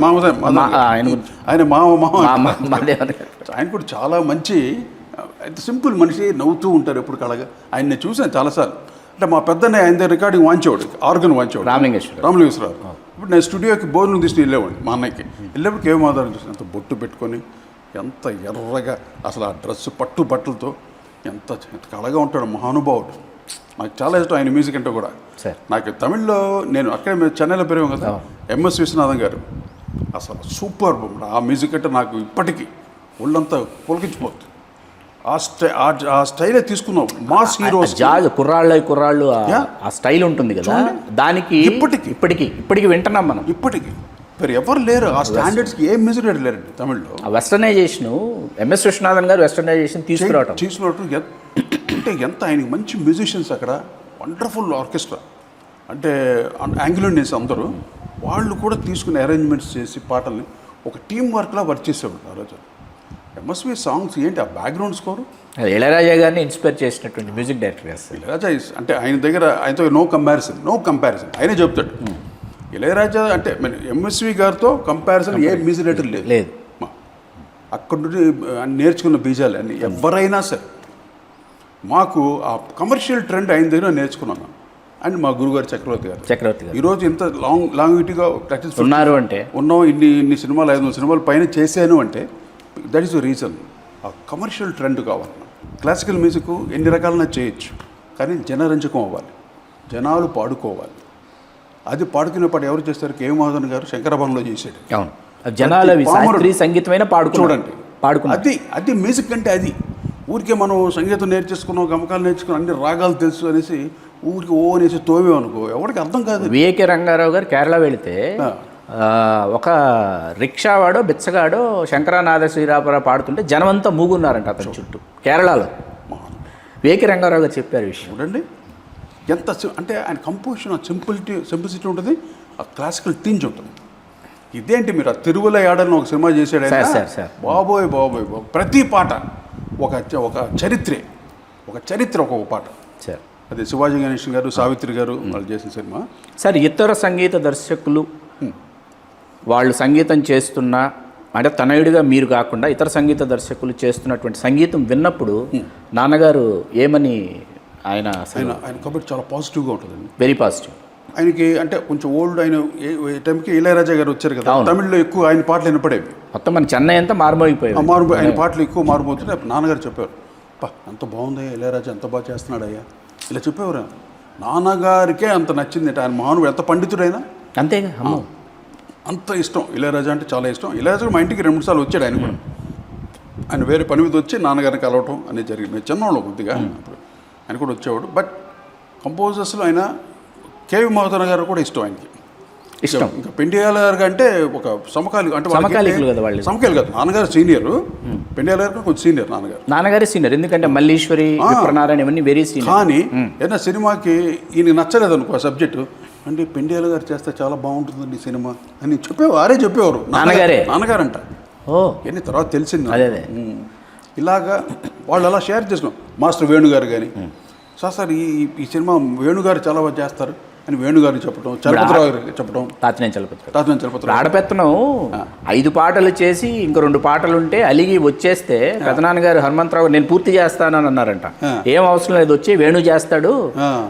ఆయన ఆయన కూడా చాలా మంచి సింపుల్ మనిషి, నవ్వుతూ ఉంటారు ఎప్పుడు కళగా. ఆయన్ని చూసాను చాలాసార్లు. అంటే మా పెద్దనే ఆయన దగ్గర రికార్డింగ్ వాంచేవాడు, ఆర్గన్ వాంచేవాడు, రామలింగేశ్వరరావు. ఇప్పుడు నేను స్టూడియోకి భోజనం తీసుకుని వెళ్ళేవాడిని మా అన్నయ్యకి. వెళ్ళేప్పుడు కేవి మాధవన్ చూసాను, ఎంత బొట్టు పెట్టుకొని, ఎంత ఎర్రగా, అసలు ఆ డ్రెస్ పట్టు బట్టలతో ఎంత కళగా ఉంటాడు, మహానుభావుడు. నాకు చాలా ఇష్టం ఆయన మ్యూజిక్ అంటే కూడా. నాకు తమిళ్లో నేను అక్కడే చెన్నైలో పెరిగాం కదా, ఎంఎస్ విశ్వనాథన్ గారు అసలు సూపర్. ఆ మ్యూజిక్ అంటే నాకు ఇప్పటికీ ఒళ్ళంతా పులకించిపోతుంది. ఆ స్టైలే తీసుకున్నాం, మాస్ హీరోస్, కుర్రాళ్ళు ఆ స్టైల్ ఉంటుంది కదా, దానికి ఇప్పటికి వింటున్నాం మనం. ఇప్పటికి మరి ఎవరు లేరు ఆ స్టాండర్డ్స్కి, ఏ మ్యూజిక్ డైరెక్టర్ లేరండి తమిళ్లో. వెస్టర్నైజేషన్, ఎంఎస్ విశ్వనాథన్ గారు వెస్టర్నైజేషన్ తీసుకురావటం అంటే ఎంత ఆయనకి మంచి మ్యూజిషియన్స్ అక్కడ, వండర్ఫుల్ ఆర్కెస్ట్రా. అంటే యాంగ్లోనియన్స్ అందరూ వాళ్ళు కూడా తీసుకుని అరేంజ్మెంట్స్ చేసి పాటల్ని ఒక టీం వర్క్లా వర్క్ చేసేవాడు ఆ రోజు. ఎంఎస్వి సాంగ్స్ ఏంటి, ఆ బ్యాక్గ్రౌండ్ స్కోరు ఇళయరాజా గారిని ఇన్స్పైర్ చేసినటువంటి మ్యూజిక్ డైరెక్టర్. ఇళయరాజా అంటే ఆయన దగ్గర ఆయనతో నో కంపారిజన్ ఆయనే చెప్తాడు. ఇళయరాజా అంటే ఎంఎస్వి గారితో కంపారిజన్ ఏ మ్యూజిక్ డైరెక్టర్ లేదు. అక్కడ నుండి నేర్చుకున్న బీజాలు అన్నీ ఎవరైనా సరే. మాకు ఆ కమర్షియల్ ట్రెండ్ ఆయన దగ్గర నేర్చుకున్నాను. అండ్ మా గురుగారు చక్రవర్తి గారు ఈరోజు ఇంత లాంగిటీగా ప్రాక్టీస్ ఉన్నారు అంటే, ఉన్నాం, ఇన్ని సినిమాలు 500 సినిమాలు పైన చేశాను అంటే దట్ ఈస్ ద రీజన్. ఆ కమర్షియల్ ట్రెండ్ కావాలి. క్లాసికల్ మ్యూజిక్ ఎన్ని రకాలైనా చేయొచ్చు, కానీ జనరంజకం అవ్వాలి, జనాలు పాడుకోవాలి. అది పాడుకునే పాట ఎవరు చేస్తారు? కేవి మాధవన్ గారు శంకరాభరణంలో చేశాడు. జనాల సంగీతమైన చూడండి, అది మ్యూజిక్ అంటే. అది ఊరికే మనం సంగీతం నేర్చేసుకున్నాం, గమకాలు నేర్చుకున్నాం, అన్ని రాగాలు తెలుసు అనేసి ఊరికి ఓ అనేసి తోవేమనుకో ఎవరికి అర్థం కాదు. విఏకే రంగారావు గారు కేరళ వెళితే ఒక రిక్షావాడో బిచ్చగాడో శంకరానాథ శ్రీరాపరావు పాడుతుంటే జనమంతా మూగున్నారంట అతని చుట్టూ, కేరళలో. విఏకే రంగారావు గారు చెప్పారు విషయం. చూడండి ఎంత అంటే ఆయన కంపోజిషన్ సింప్లిసిటీ ఉంటుంది, ఆ క్లాసికల్ థీమ్స్ ఉంటుంది. ఇదేంటి మీరు ఆ తిరువల యాడని ఒక సినిమా చేశాడు ఆయన, బాబోయ్ ప్రతి పాట ఒక చరిత్ర, ఒక పాట. అది శివాజీ గణేశన్ గారు, సావిత్రి గారు వాళ్ళు చేసిన సినిమా. సార్, ఇతర సంగీత దర్శకులు వాళ్ళు సంగీతం చేస్తున్నా, అంటే తనయుడిగా మీరు కాకుండా ఇతర సంగీత దర్శకులు చేస్తున్నటువంటి సంగీతం విన్నప్పుడు నాన్నగారు ఏమని ఆయన కాబట్టి చాలా పాజిటివ్గా ఉంటుందండి, వెరీ పాజిటివ్. ఆయనకి అంటే కొంచెం ఓల్డ్, ఆయన టైంకి ఇళయరాజా గారు వచ్చారు కదా, తమిళ్లో ఎక్కువ ఆయన పాటలు వినపడేవి. మొత్తం మన చెన్నై అంతా మారుమోగిపోయాయి, ఆయన పాటలు ఎక్కువ మారిపోతుంటే నాన్నగారు చెప్పారు, ఎంత బాగుందయ్యా ఇళయరాజా, ఎంత బాగా చేస్తున్నాడయ్యా, ఇలా చెప్పేవారు. నాన్నగారికే అంత నచ్చింది. ఆయన మహానుభావుడు, ఎంత పండితుడైనా అంతేగా, అంత ఇష్టం ఇళయరాజా అంటే, చాలా ఇష్టం. ఇళయరాజా మా ఇంటికి 2-3 సార్లు వచ్చాడు. ఆయన కూడా ఆయన వేరే పని మీద వచ్చి నాన్నగారిని కలవటం అనేది జరిగింది. మేము చిన్నవాళ్ళు కొద్దిగా, ఆయన కూడా వచ్చేవాడు. బట్ కంపోజర్స్లో ఆయన కేవి మాధవన్ గారు కూడా ఇష్టం ఆయనకి. ఇష్టం. ఇంకా పెండియాల గారు అంటే ఒక సమకాలిక, అంటే సమకాలిక కాదు, నాన్నగారు సీనియర్, పెండియాల గారు కొంచెం సీనియర్, నాన్నగారు సీనియర్. ఎందుకంటే మల్లీశ్వరి, విప్రనారాయణ ఇవన్నీ వెరీ సీనియర్. కానీ ఏదైనా సినిమాకి ఈయన నచ్చలేదు అనుకో సబ్జెక్టు, అంటే పెండియాల గారు చేస్తే చాలా బాగుంటుందండి సినిమా అని చెప్పేవారు. చెప్పేవారు నాన్నగారంట. ఓ ఇవన్నీ తర్వాత తెలిసింది నాకు. అదే అదే. ఇలాగా వాళ్ళు అలా షేర్ చేసుకున్నాం. మాస్టర్ వేణుగారు కానీ సార్ ఈ సినిమా వేణుగారు చాలా బాగా చేస్తారు అని వేణుగారు చెప్పడం, చలపతిరావు గారు చెప్పడం, తాతినేని చలపతి చలపతిరావు ఆడపెత్తనం 5 పాటలు చేసి ఇంకో 2 పాటలు ఉంటే అలిగి వచ్చేస్తే పెదనాన్నగారు హనుమంతరావు నేను పూర్తి చేస్తానని అన్నారంట. ఏం అవసరం లేదు, వచ్చి వేణు చేస్తాడు,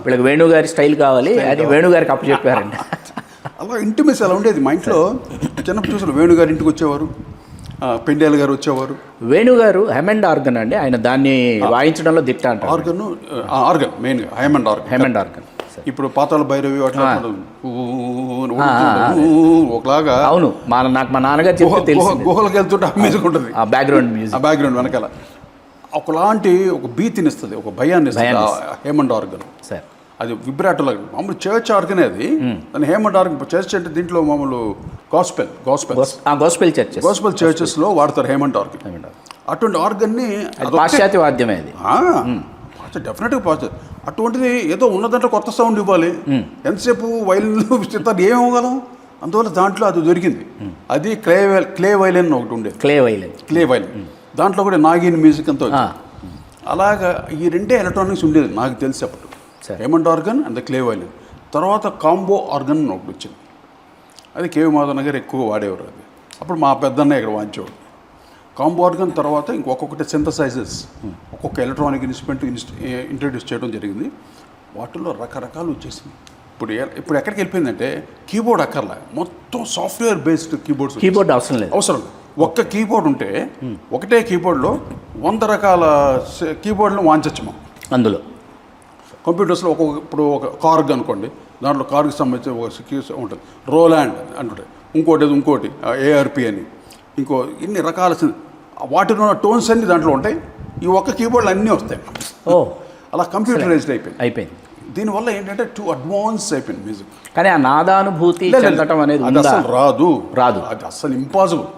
వీళ్ళకి వేణుగారి స్టైల్ కావాలి అని వేణుగారికి అప్పు చెప్పారంట. అలా ఇంటిమేసి అలా ఉండేది మా ఇంట్లో. చిన్నప్పుడు చూసిన వేణుగారు ఇంటికి వచ్చేవారు, పెండేల గారు వచ్చేవారు. వేణుగారు హెమండ్ ఆర్గన్ అండి, ఆయన దాన్ని వాయించడంలో దిట్ట అంటారు. ఆర్గన్ మెయిన్గా హేమండ్ ఆర్గన్. ఇప్పుడు పాతాళ భైరవి అట్లా ఒకలాగా. అవును, మా నాన్నగారు చెప్తే తెలుసు. గుహలకు వెళ్తుంటే మ్యూజిక్ ఉంటుంది, బ్యాక్గ్రౌండ్ మ్యూజిక్, బ్యాక్గ్రౌండ్ వెనకాల ఒకలాంటి ఒక భీతిని ఇస్తుంది, ఒక భయాన్ని ఇస్తుంది హేమండ్ ఆర్గన్. సార్ అది విబ్రాటో లాగా మామూలు చర్చ్ ఆర్గనే అది. దాని హేమండ్ ఆర్గన్ చర్చ్ అంటే దీంట్లో మామూలు గాస్పెల్ చర్చెస్లో వాడతారు హేమండ్ ఆర్గన్. అటువంటి ఆర్గన్ని పాశ్చాత్య వాద్యమే అది. డెఫినెట్గా పాశ్చాత్య. అటువంటిది ఏదో ఉన్నదంటే కొత్త సౌండ్ ఇవ్వాలి. ఎంతసేపు వైలిన్లు విస్తృతాలు ఏమి ఇవ్వగలం? అందువల్ల దాంట్లో అది దొరికింది. అది క్లే వైలిన్ ఒకటి ఉండేది, క్లే వైలిన్. దాంట్లో కూడా నాగిన్ మ్యూజిక్ అంతా అలాగా ఈ 2 ఎలక్ట్రానిక్స్ ఉండేది నాకు తెలిసి అప్పుడు. Hammond organ and the clavioline. తర్వాత కాంబో ఆర్గన్ ఒకటి వచ్చింది, అది కేవి మాధవన్ గారు ఎక్కువ వాడేవారు. అది అప్పుడు మా పెద్దన్న ఇక్కడ వాయించేవాడు. కాంబో ఆర్గన్ తర్వాత ఇంకొకటి సింథసైజర్స్, ఒక్కొక్క ఎలక్ట్రానిక్ ఇన్స్ట్రుమెంట్ ఇంట్రడ్యూస్ చేయడం జరిగింది. వాటిల్లో రకరకాలు వచ్చేసింది. ఇప్పుడు ఎక్కడికి వెళ్ళిపోయిందంటే కీబోర్డ్ అక్కర్లే, మొత్తం సాఫ్ట్వేర్ బేస్డ్ కీబోర్డ్ అవసరం లేదు. ఒక్క కీబోర్డ్ ఉంటే ఒకటే కీబోర్డ్లో 100 రకాల కీబోర్డ్లు వాయించచ్చు మనం. అందులో కంప్యూటర్స్లో ఇప్పుడు ఒక కార్గ్ అనుకోండి, దాంట్లో కార్కి సంబంధించి ఒక కీస్ ఉంటుంది, రోలాండ్ అంటుంటాయి, ఇంకోటి ఏఆర్పి అని, ఇంకో ఇన్ని రకాల వాటిలో ఉన్న టోన్స్ అన్ని దాంట్లో ఉంటాయి. ఈ ఒక్క కీబోర్డ్లు అన్నీ వస్తాయి. అలా కంప్యూటరైజ్డ్ అయిపోయింది. దీనివల్ల ఏంటంటే టూ అడ్వాన్స్ అయిపోయింది మ్యూజిక్. కానీ ఆ నాదానుభూతి చెందటం అనేది అది అసలు రాదు, అది అసలు ఇంపాసిబుల్.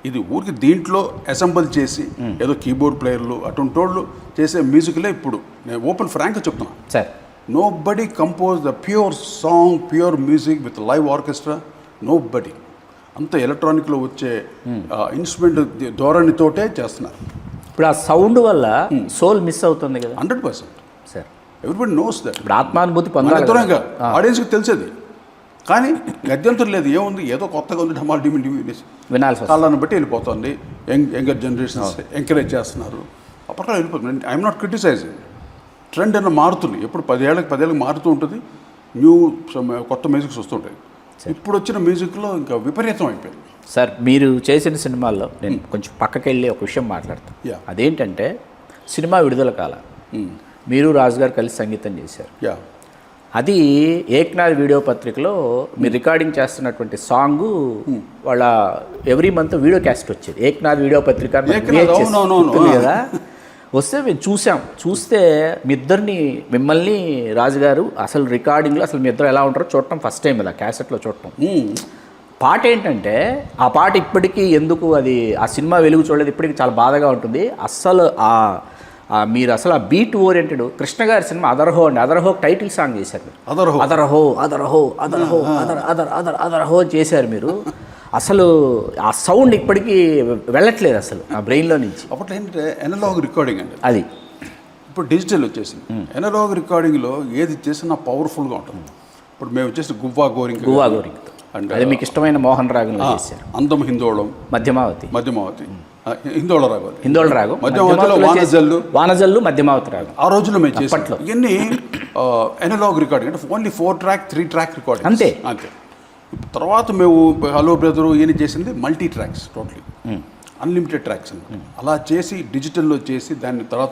ఇది ఊరికి దీంట్లో అసెంబుల్ చేసి ఏదో కీబోర్డ్ ప్లేయర్లు అటువంటి వాళ్ళు చేసే మ్యూజిక్లే ఇప్పుడు. నేను ఓపెన్ ఫ్రాంక్గా చెప్తున్నాను sir, nobody compose the pure song, pure music with live orchestra, nobody. అంత ఎలక్ట్రానిక్లో వచ్చే ఇన్స్ట్రుమెంట్ ధోరణితోటే చేస్తున్నారు. ఇప్పుడు ఆ సౌండ్ వల్ల సోల్ మిస్ అవుతుంది కదా. 100% సార్, ఎవ్రీబడి నోస్ దట్. ఇప్పుడు ఆత్మానుభూతి పొందాలి, ఆడియన్స్కి తెలిసేది. కానీ గద్యంతరం లేదు, ఏముంది, ఏదో కొత్తగా ఉంది, ఢమాల్ డిమి వినాల్సి కాలాన్ని బట్టి వెళ్ళిపోతుంది. యంగర్ జనరేషన్స్ ఎంకరేజ్ చేస్తున్నారు, అప్పట్లో వెళ్ళిపోతుంది. I'm not criticising. ట్రెండ్ అన్న మారుతుంది, ఎప్పుడు 10 ఏళ్ళకి మారుతూ ఉంటుంది. కొత్త మ్యూజిక్స్ వస్తుంటాయి. ఇప్పుడు వచ్చిన మ్యూజిక్లో ఇంకా విపరీతం అయిపోయింది. సార్, మీరు చేసిన సినిమాల్లో నేను కొంచెం పక్కకి వెళ్ళి ఒక విషయం మాట్లాడతాను. అదేంటంటే సినిమా విడుదల కాల మీరు రాజుగారు కలిసి సంగీతం చేశారు. అది ఏక్నాథ్ వీడియో పత్రికలో మీరు రికార్డింగ్ చేస్తున్నటువంటి సాంగు వాళ్ళ ఎవ్రీ మంత్ వీడియో క్యాస్ట్ వచ్చేది. ఏక్నాథ్ వీడియో పత్రిక కదా వస్తే మేము చూస్తే మిమ్మల్ని రాజుగారు అసలు రికార్డింగ్లో అసలు మీ ఇద్దరు ఎలా ఉంటారో చూడటం ఫస్ట్ టైం ఇలా క్యాసెట్లో చూడటం. పాట ఏంటంటే ఆ పాట ఇప్పటికీ ఎందుకు అది ఆ సినిమా వెలుగు చూడలేదు, ఇప్పటికీ చాలా బాధగా ఉంటుంది. అస్సలు మీరు అసలు ఆ బీట్ ఓరియంటెడ్ కృష్ణ గారి సినిమా అదర్హో అండి, అదర్హో టైటిల్ సాంగ్ చేశారు. అదర్హో చేశారు మీరు. అసలు ఆ సౌండ్ ఇప్పటికీ వెళ్ళట్లేదు అసలు ఆ బ్రెయిన్లో నుంచి. అప్పట్లో ఏంటంటే ఎనలాగ్ రికార్డింగ్ అండి, అది ఇప్పుడు డిజిటల్ వచ్చేసింది. ఎనలాగ్ రికార్డింగ్లో ఏది చేసినా పవర్ఫుల్గా ఉంటుంది. ఇప్పుడు మేము వచ్చేసి గువ్వా గోరింగ్ అంటే అది మీకు ఇష్టమైన మోహన్ రాగంలో చేశారు. అందం హిందోళం, మధ్యమావతి హిందోళ రాగం, మధ్యమావతిలో వానజల్లు మధ్యమావతి రాగం. ఆ రోజుల్లో మేము చేసాం. ఇవన్నీ ఎనలాగ్ రికార్డింగ్ అంటే ఓన్లీ 4 ట్రాక్ 3 ట్రాక్ రికార్డింగ్ అంతే. తర్వాత మేము హలో బ్రదరు ఈయన చేసింది multi tracks, totally unlimited tracks అని. అలా చేసి డిజిటల్లో చేసి దాన్ని తర్వాత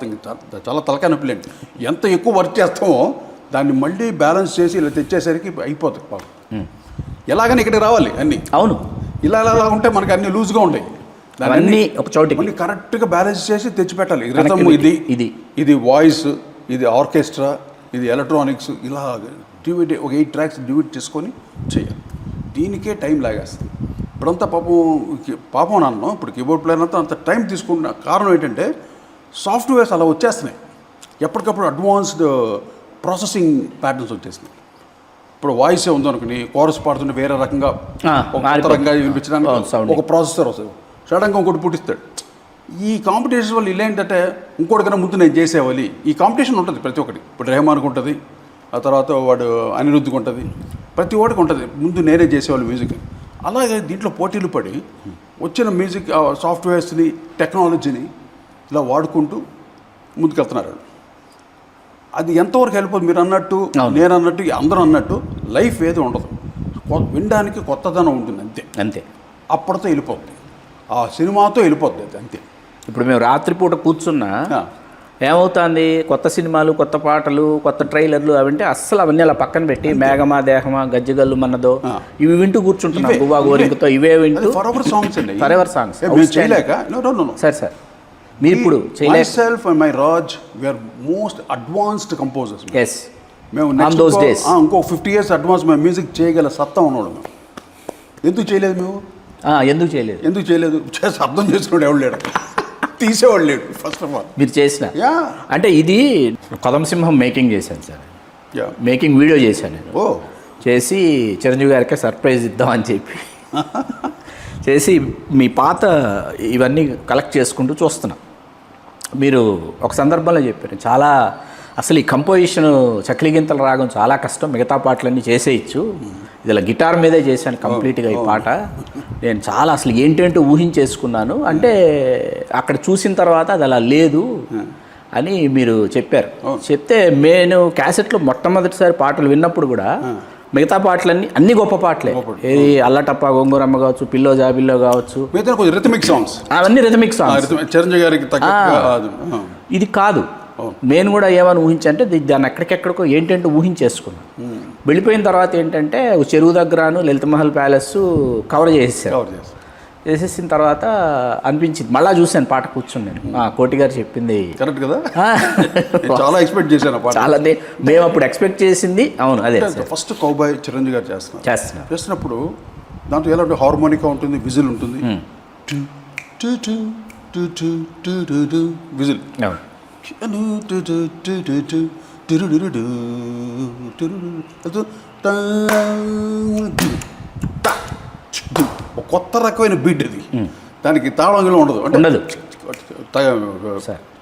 చాలా తలకాయ నొప్పిలేండి. ఎంత ఎక్కువ వర్క్ చేస్తామో దాన్ని మళ్ళీ బ్యాలెన్స్ చేసి ఇలా తెచ్చేసరికి అయిపోతుంది పాపం. ఎలాగని ఇక్కడికి రావాలి అన్నీ. అవును, ఇలా ఉంటే మనకి అన్ని లూజ్గా ఉంటాయి. దాన్ని ఒక చోటు మళ్ళీ కరెక్ట్గా బ్యాలెన్స్ చేసి తెచ్చిపెట్టాలి. రిథమ్ ఇది వాయిస్, ఇది ఆర్కెస్ట్రా, ఇది ఎలక్ట్రానిక్స్, ఇలా డివిడ్ ఒక 8 ట్రాక్స్ డివిడ్ చేసుకొని చేయాలి. దీనికే టైం లాగేస్తుంది. ఇప్పుడంతా పాపం నాన్న ఇప్పుడు కీబోర్డ్ ప్లేయర్ అంతా అంత టైం తీసుకున్న కారణం ఏంటంటే సాఫ్ట్వేర్స్ అలా వచ్చేస్తున్నాయి. ఎప్పటికప్పుడు అడ్వాన్స్డ్ ప్రాసెసింగ్ ప్యాటర్న్స్ వచ్చేసినాయి. ఇప్పుడు వాయిస్ ఉందనుకుని కోరస్ పాడుతుంటే వేరే రకంగా కొత్త రకంగా వినిపించడానికి ఒక ప్రాసెసర్ వస్తుంది. సడన్గా ఇంకోటి పుట్టిస్తాడు. ఈ కాంపిటీషన్ వల్ల ఇలా ఏంటంటే ఇంకోటికన్నా ముందు నేను చేసేవాలి. ఈ కాంపిటీషన్ ఉంటుంది ప్రతి ఒక్కటి. ఇప్పుడు రెహమాన్కి ఉంటుంది, ఆ తర్వాత వాడు అనిరుద్ధ్కి ఉంటుంది, ప్రతి ఒక్కడికి ఉంటుంది ముందు నేనే చేసేవాళ్ళు మ్యూజిక్. అలాగే దీంట్లో పోటీలు పడి వచ్చిన మ్యూజిక్ సాఫ్ట్వేర్స్ని, టెక్నాలజీని ఇలా వాడుకుంటూ ముందుకెళ్తున్నారు. అది ఎంతవరకు వెళ్ళిపోతుంది? మీరు అన్నట్టు, నేను అన్నట్టు, అందరూ అన్నట్టు లైఫ్ ఏది ఉండదు. వినడానికి కొత్తదనం ఉంటుంది అంతే అంతే. అప్పటితో వెళ్ళిపోద్ది, ఆ సినిమాతో వెళ్ళిపోద్ది అది అంతే. ఇప్పుడు మేము రాత్రిపూట కూర్చున్నా ఏమవుతుంది, కొత్త సినిమాలు, కొత్త పాటలు, కొత్త ట్రైలర్లు అవంటే అస్సలు అవన్నీ అలా పక్కన పెట్టి మేఘమా దేహమా గజ్జగల్లు మన్నదో ఇవి వింటూ కూర్చుంటున్నాం. గువా గోరింకతో ఇవే వింటూ ఫరెవర్ సాంగ్స్ అండి. ఫరెవర్ సాంగ్స్ చేయలేక సార్ మీరు ఇప్పుడు myself and my Raj, we are most advanced composers. Yes. మేము On those days. ఇంకో 50 years అడ్వాన్స్ మేము మ్యూజిక్ చేయగల సత్తా ఉన్నాడు. మేము ఎందుకు చేయలేదు? మేము ఎందుకు చేయలేదు చేసి అర్థం చేసుకున్నాడు ఎవడు లేడు, తీసేవాడు లేడు. ఫస్ట్ ఆఫ్ ఆల్ మీరు చేసిన అంటే ఇది కదంసింహం మేకింగ్ చేశాను సార్. మేకింగ్ వీడియో చేశాను నేను. చేసి చిరంజీవి గారికి సర్ప్రైజ్ ఇద్దామని చెప్పి చేసి మీ పాత ఇవన్నీ కలెక్ట్ చేసుకుంటూ చూస్తున్నా. మీరు ఒక సందర్భంలో చెప్పారు, చాలా అసలు ఈ కంపోజిషన్ చక్లిగింతల రాగం చాలా కష్టం, మిగతా పాటలన్నీ చేసేయచ్చు, ఇది ఇలా గిటార్ మీదే చేశాను కంప్లీట్గా ఈ పాట, నేను చాలా అసలు ఏంటంటూ ఊహించేసుకున్నాను అంటే అక్కడ చూసిన తర్వాత అది అలా లేదు అని మీరు చెప్పారు. చెప్తే నేను క్యాసెట్లో మొట్టమొదటిసారి పాటలు విన్నప్పుడు కూడా మిగతా పాటలన్నీ అన్ని గొప్ప పాటలే, ఏది అల్లటప్ప గోంగూరమ్మ కావచ్చు, పిల్లో జాబిల్లో కావచ్చు, రిథమిక్ సాంగ్స్, అవన్నీ రిథమిక్ సాంగ్స్ చిరంజీవి గారికి. ఇది కాదు, నేను కూడా ఏమని ఊహించంటే దాన్ని ఎక్కడికెక్కడికో ఏంటంటే ఊహించేసుకున్నాను. వెళ్ళిపోయిన తర్వాత ఏంటంటే చెరువు దగ్గరను లలిత మహల్ ప్యాలెస్ కవర్ చేసేసారు. చేసేసిన తర్వాత అనిపించింది, మళ్ళీ చూశాను పాట కూర్చుని నేను, కోటి గారు చెప్పింది కరెక్ట్ కదా, చాలా ఎక్స్పెక్ట్ చేశాను. చాలా మేము అప్పుడు ఎక్స్పెక్ట్ చేసింది అవును అదే. ఫస్ట్ కౌబాయ్ చిరంజీవి గారు చేస్తున్నప్పుడు దాంట్లో ఎలా ఉంటుంది, హార్మోనికా ఉంటుంది, విజిల్ ఉంటుంది, విజిల్ కొత్త రకమైన బీట్ అది, దానికి తాళంలో ఉండదు, ఉండదు,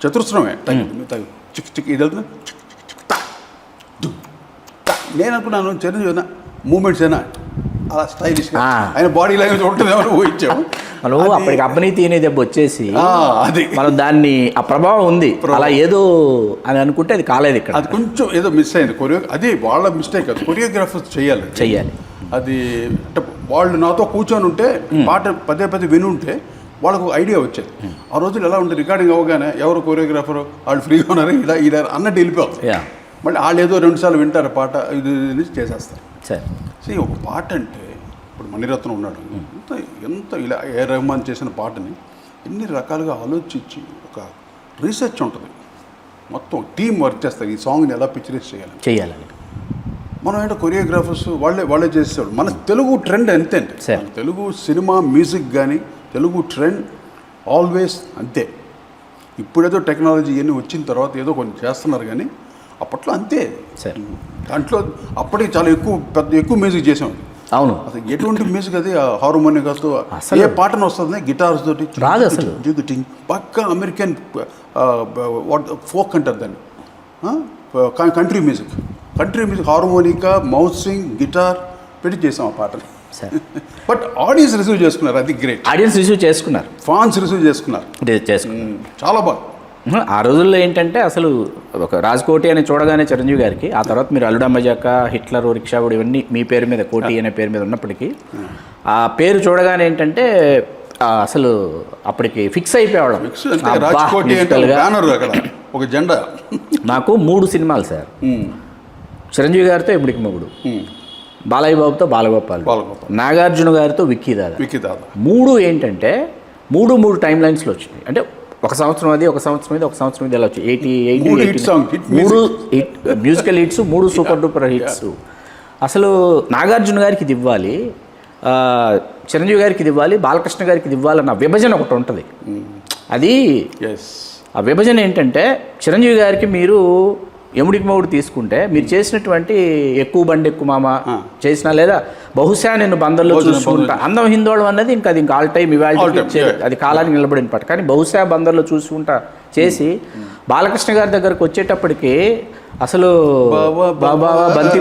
చతురస్రమే చిక్ చిక్ ఇది వెళ్తుంది. నేను అనుకున్నాను చిరంజీవి మూమెంట్స్ అయినా అలా స్టైలిష్గా ఆయన బాడీ లాంగ్వేజ్ ఉంటుందేమో ఊహించాము. మనం అప్పటికి అవినీతి అనే దెబ్బ వచ్చేసి అది మనం దాన్ని ఆ ప్రభావం ఉంది అలా ఏదో అని అనుకుంటే అది కాలేదు. ఇక్కడ అది కొంచెం ఏదో మిస్ అయింది. అది వాళ్ళ మిస్టేక్, అది కొరియోగ్రాఫర్స్ చేయాలి. అది అంటే వాళ్ళు నాతో కూర్చొని ఉంటే పాట పదే పదే విని ఉంటే వాళ్ళకు ఐడియా వచ్చేది. ఆ రోజులు ఎలా ఉంటుంది, రికార్డింగ్ అవ్వగానే ఎవరు కొరియోగ్రాఫర్ వాళ్ళు ఫ్రీగా ఉన్నారు ఇలా అన్నట్టు వెళ్ళిపోవాలి. మళ్ళీ వాళ్ళు ఏదో 2 సార్లు వింటారు పాట, ఇది చేసేస్తారు. సరే ఒక పాట అంటే ఇప్పుడు మణిరత్నం ఉన్నాడు, ఎంత ఇలా ఏ రెహమాన్ చేసిన పాటని ఎన్ని రకాలుగా ఆలోచించి ఒక రీసెర్చ్ ఉంటుంది, మొత్తం టీం వర్క్ చేస్తారు ఈ సాంగ్ని ఎలా పిక్చరైజ్ చేయాలని. మనం ఏంటో కొరియోగ్రాఫర్స్ వాళ్ళే చేసేవాడు. మన తెలుగు ట్రెండ్ అంతే అంటే తెలుగు సినిమా మ్యూజిక్ కానీ తెలుగు ట్రెండ్ ఆల్వేస్ అంతే. ఇప్పుడేదో టెక్నాలజీ ఇవన్నీ వచ్చిన తర్వాత ఏదో కొంచెం చేస్తున్నారు కానీ అప్పట్లో అంతే. దాంట్లో అప్పటికి చాలా ఎక్కువ మ్యూజిక్ చేసాం. అవును, అసలు ఎటువంటి మ్యూజిక్ అది హార్మోనియాతో ఏ పాటను వస్తుంది, గిటార్స్ తోటి రాదు అసలు, పక్కా అమెరికన్ ఫోక్ అంటారు దాన్ని, కంట్రీ మ్యూజిక్ హార్మోనికా, మౌసింగ్, గిటార్ పెట్టి చేసాం ఆ పాటని. బట్ ఆడియన్స్ రిసీవ్ చేసుకున్నారు, అది గ్రేట్. ఆడియన్స్ రిసీవ్ చేసుకున్నారు, ఫ్యాన్స్ రిసీవ్ చేసుకున్నారు, చాలా బాగా. ఆ రోజుల్లో ఏంటంటే అసలు ఒక రాజ్కోటి అని చూడగానే చిరంజీవి గారికి, ఆ తర్వాత మీరు అల్లుడా మజాకా, హిట్లరు, రిక్షావుడు ఇవన్నీ మీ పేరు మీద కోటి అనే పేరు మీద ఉన్నప్పటికీ ఆ పేరు చూడగానే ఏంటంటే అసలు అప్పటికి ఫిక్స్ అయిపోయేవాళ్ళం. ఒక జెండా. నాకు 3 సినిమాలు సార్, చిరంజీవి గారితో ఇప్పటికి మొగుడు, బాలయ్య బాబుతో బాలగోపాల్, నాగార్జున గారితో విక్కీ దాదా. 3 ఏంటంటే 3 టైం లైన్స్లో వచ్చినాయి. అంటే ఒక సంవత్సరం అది, ఒక సంవత్సరం ఇది, ఒక సంవత్సరం ఇది, అలా వచ్చి 3 musical hits, 3 super duper hits. అసలు నాగార్జున గారికి ఇది ఇవ్వాలి, చిరంజీవి గారికి ఇది ఇవ్వాలి, బాలకృష్ణ గారికి ఇది ఇవ్వాలన్న విభజన ఒకటి ఉంటుంది. అది ఆ విభజన ఏంటంటే చిరంజీవి గారికి మీరు ఎముడికి మొగుడు తీసుకుంటే మీరు చేసినటువంటి ఎక్కువ బండి ఎక్కువ మామ చేసినా లేదా బహుశా నేను బందర్లో చూసుకుంటా అందం హిందోళం అన్నది ఇంకా అది ఇంకా ఆల్ టైమ్ ఇవాళ అది కాలానికి నిలబడిన పాట. కానీ బహుశా బందర్లో చూసుకుంటా చేసి బాలకృష్ణ గారి దగ్గరకు వచ్చేటప్పటికి అసలు బాబా బంతి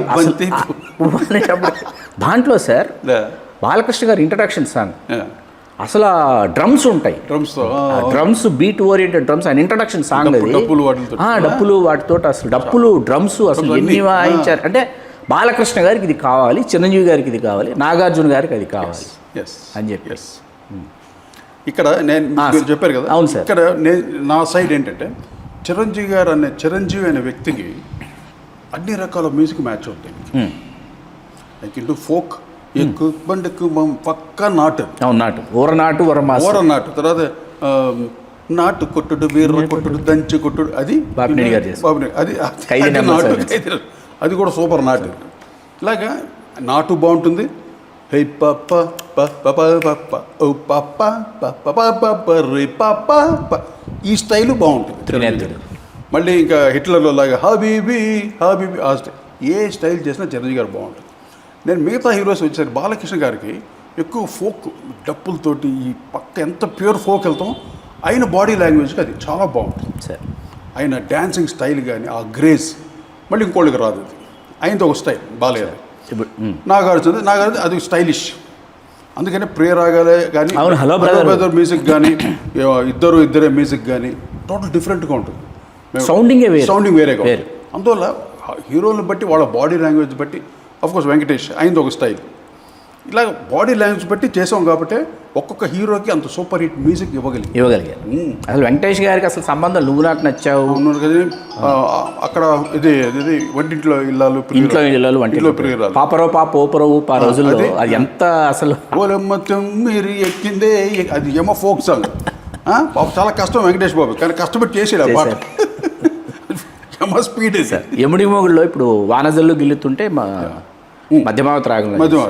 దాంట్లో సార్ బాలకృష్ణ గారి ఇంట్రడక్షన్ సాంగ్ అసలు డ్రమ్స్ ఉంటాయి, drums beat oriented drums and introduction song అది. డప్పులు వాటితో అసలు డప్పులు డ్రమ్స్ అసలు ఎన్ని వాయించారు అంటే బాలకృష్ణ గారికి ఇది కావాలి, చిరంజీవి గారికి ఇది కావాలి, నాగార్జున గారికి అది కావాలి అని చెప్పి. ఇక్కడ నేను చెప్పారు కదా, అవును సార్. ఇక్కడ నా సైడ్ ఏంటంటే చిరంజీవి అనే వ్యక్తికి అన్ని రకాల మ్యూజిక్ మ్యాచ్ అవుతాయి. లైక్ ఇంటూ ఫోక్, ఎక్కు బండెక్కు పక్క నాటు, నాటు ఊర నాటు, తర్వాత నాటు కొట్టుడు, వీర్ర కొట్టుడు, దంచి కొట్టుడు, అది అది నాటు, అది కూడా సూపర్ నాటు. ఇలాగా నాటు బాగుంటుంది. హై పప్ప పప్ప ఓ పప్ప పప్ప రే పప్ప, ఈ స్టైల్ బాగుంటుంది. మళ్ళీ ఇంకా హిట్లర్లో లాగా హబీబీ హబీబీ ఆ స్టైల్, ఏ స్టైల్ చేసినా చిరంజీవి గారు బాగుంటుంది. నేను మిగతా హీరోస్ వచ్చారు, బాలకృష్ణ గారికి ఎక్కువ ఫోక్ డప్పులతోటి ఈ పక్క ఎంత ప్యూర్ ఫోక్ వెళ్తాం, ఆయన బాడీ లాంగ్వేజ్కి అది చాలా బాగుంటుంది సార్. ఆయన డ్యాన్సింగ్ స్టైల్ కానీ ఆ గ్రేస్ మళ్ళీ ఇంకోళ్ళకి రాదు, అది ఆయనతో ఒక స్టైల్ బాలయ్య. నాగార్జున అది స్టైలిష్, అందుకని ప్రియరాగాలే కానీ హలో బ్రదర్ మ్యూజిక్ కానీ ఇద్దరే మ్యూజిక్ కానీ టోటల్ డిఫరెంట్గా ఉంటుంది. సౌండింగ్ వేరేగా. అందువల్ల హీరోలను బట్టి వాళ్ళ బాడీ లాంగ్వేజ్ బట్టి, అఫ్కోర్స్ వెంకటేష్ ఆయనది ఒక స్టైల్, ఇలా బాడీ లాంగ్వేజ్ బట్టి చేసాం కాబట్టి ఒక్కొక్క హీరోకి అంత సూపర్ హిట్ మ్యూజిక్ ఇవ్వగలిగారు. అసలు వెంకటేష్ గారికి అసలు సంబంధం నువ్వు నాకు నచ్చావు అక్కడ ఇది వంటింట్లో ఇల్లాలు, ఇంట్లో ప్రియురాలు, పాపరో పాప ఓపరో ఆ రోజుల్లో అది ఎంత అసలు మీరు ఎక్కిందే, అది ఏమో ఫోక్ సాంగ్. చాలా కష్టం వెంకటేష్ బాబు, కానీ కష్టపడి చేసేది ఆ పాట. స్పీడ్ ఎముడి మొగుడులో ఇప్పుడు వానజల్లు గిల్లుతుంటే మధ్యమావతి రాగంలో,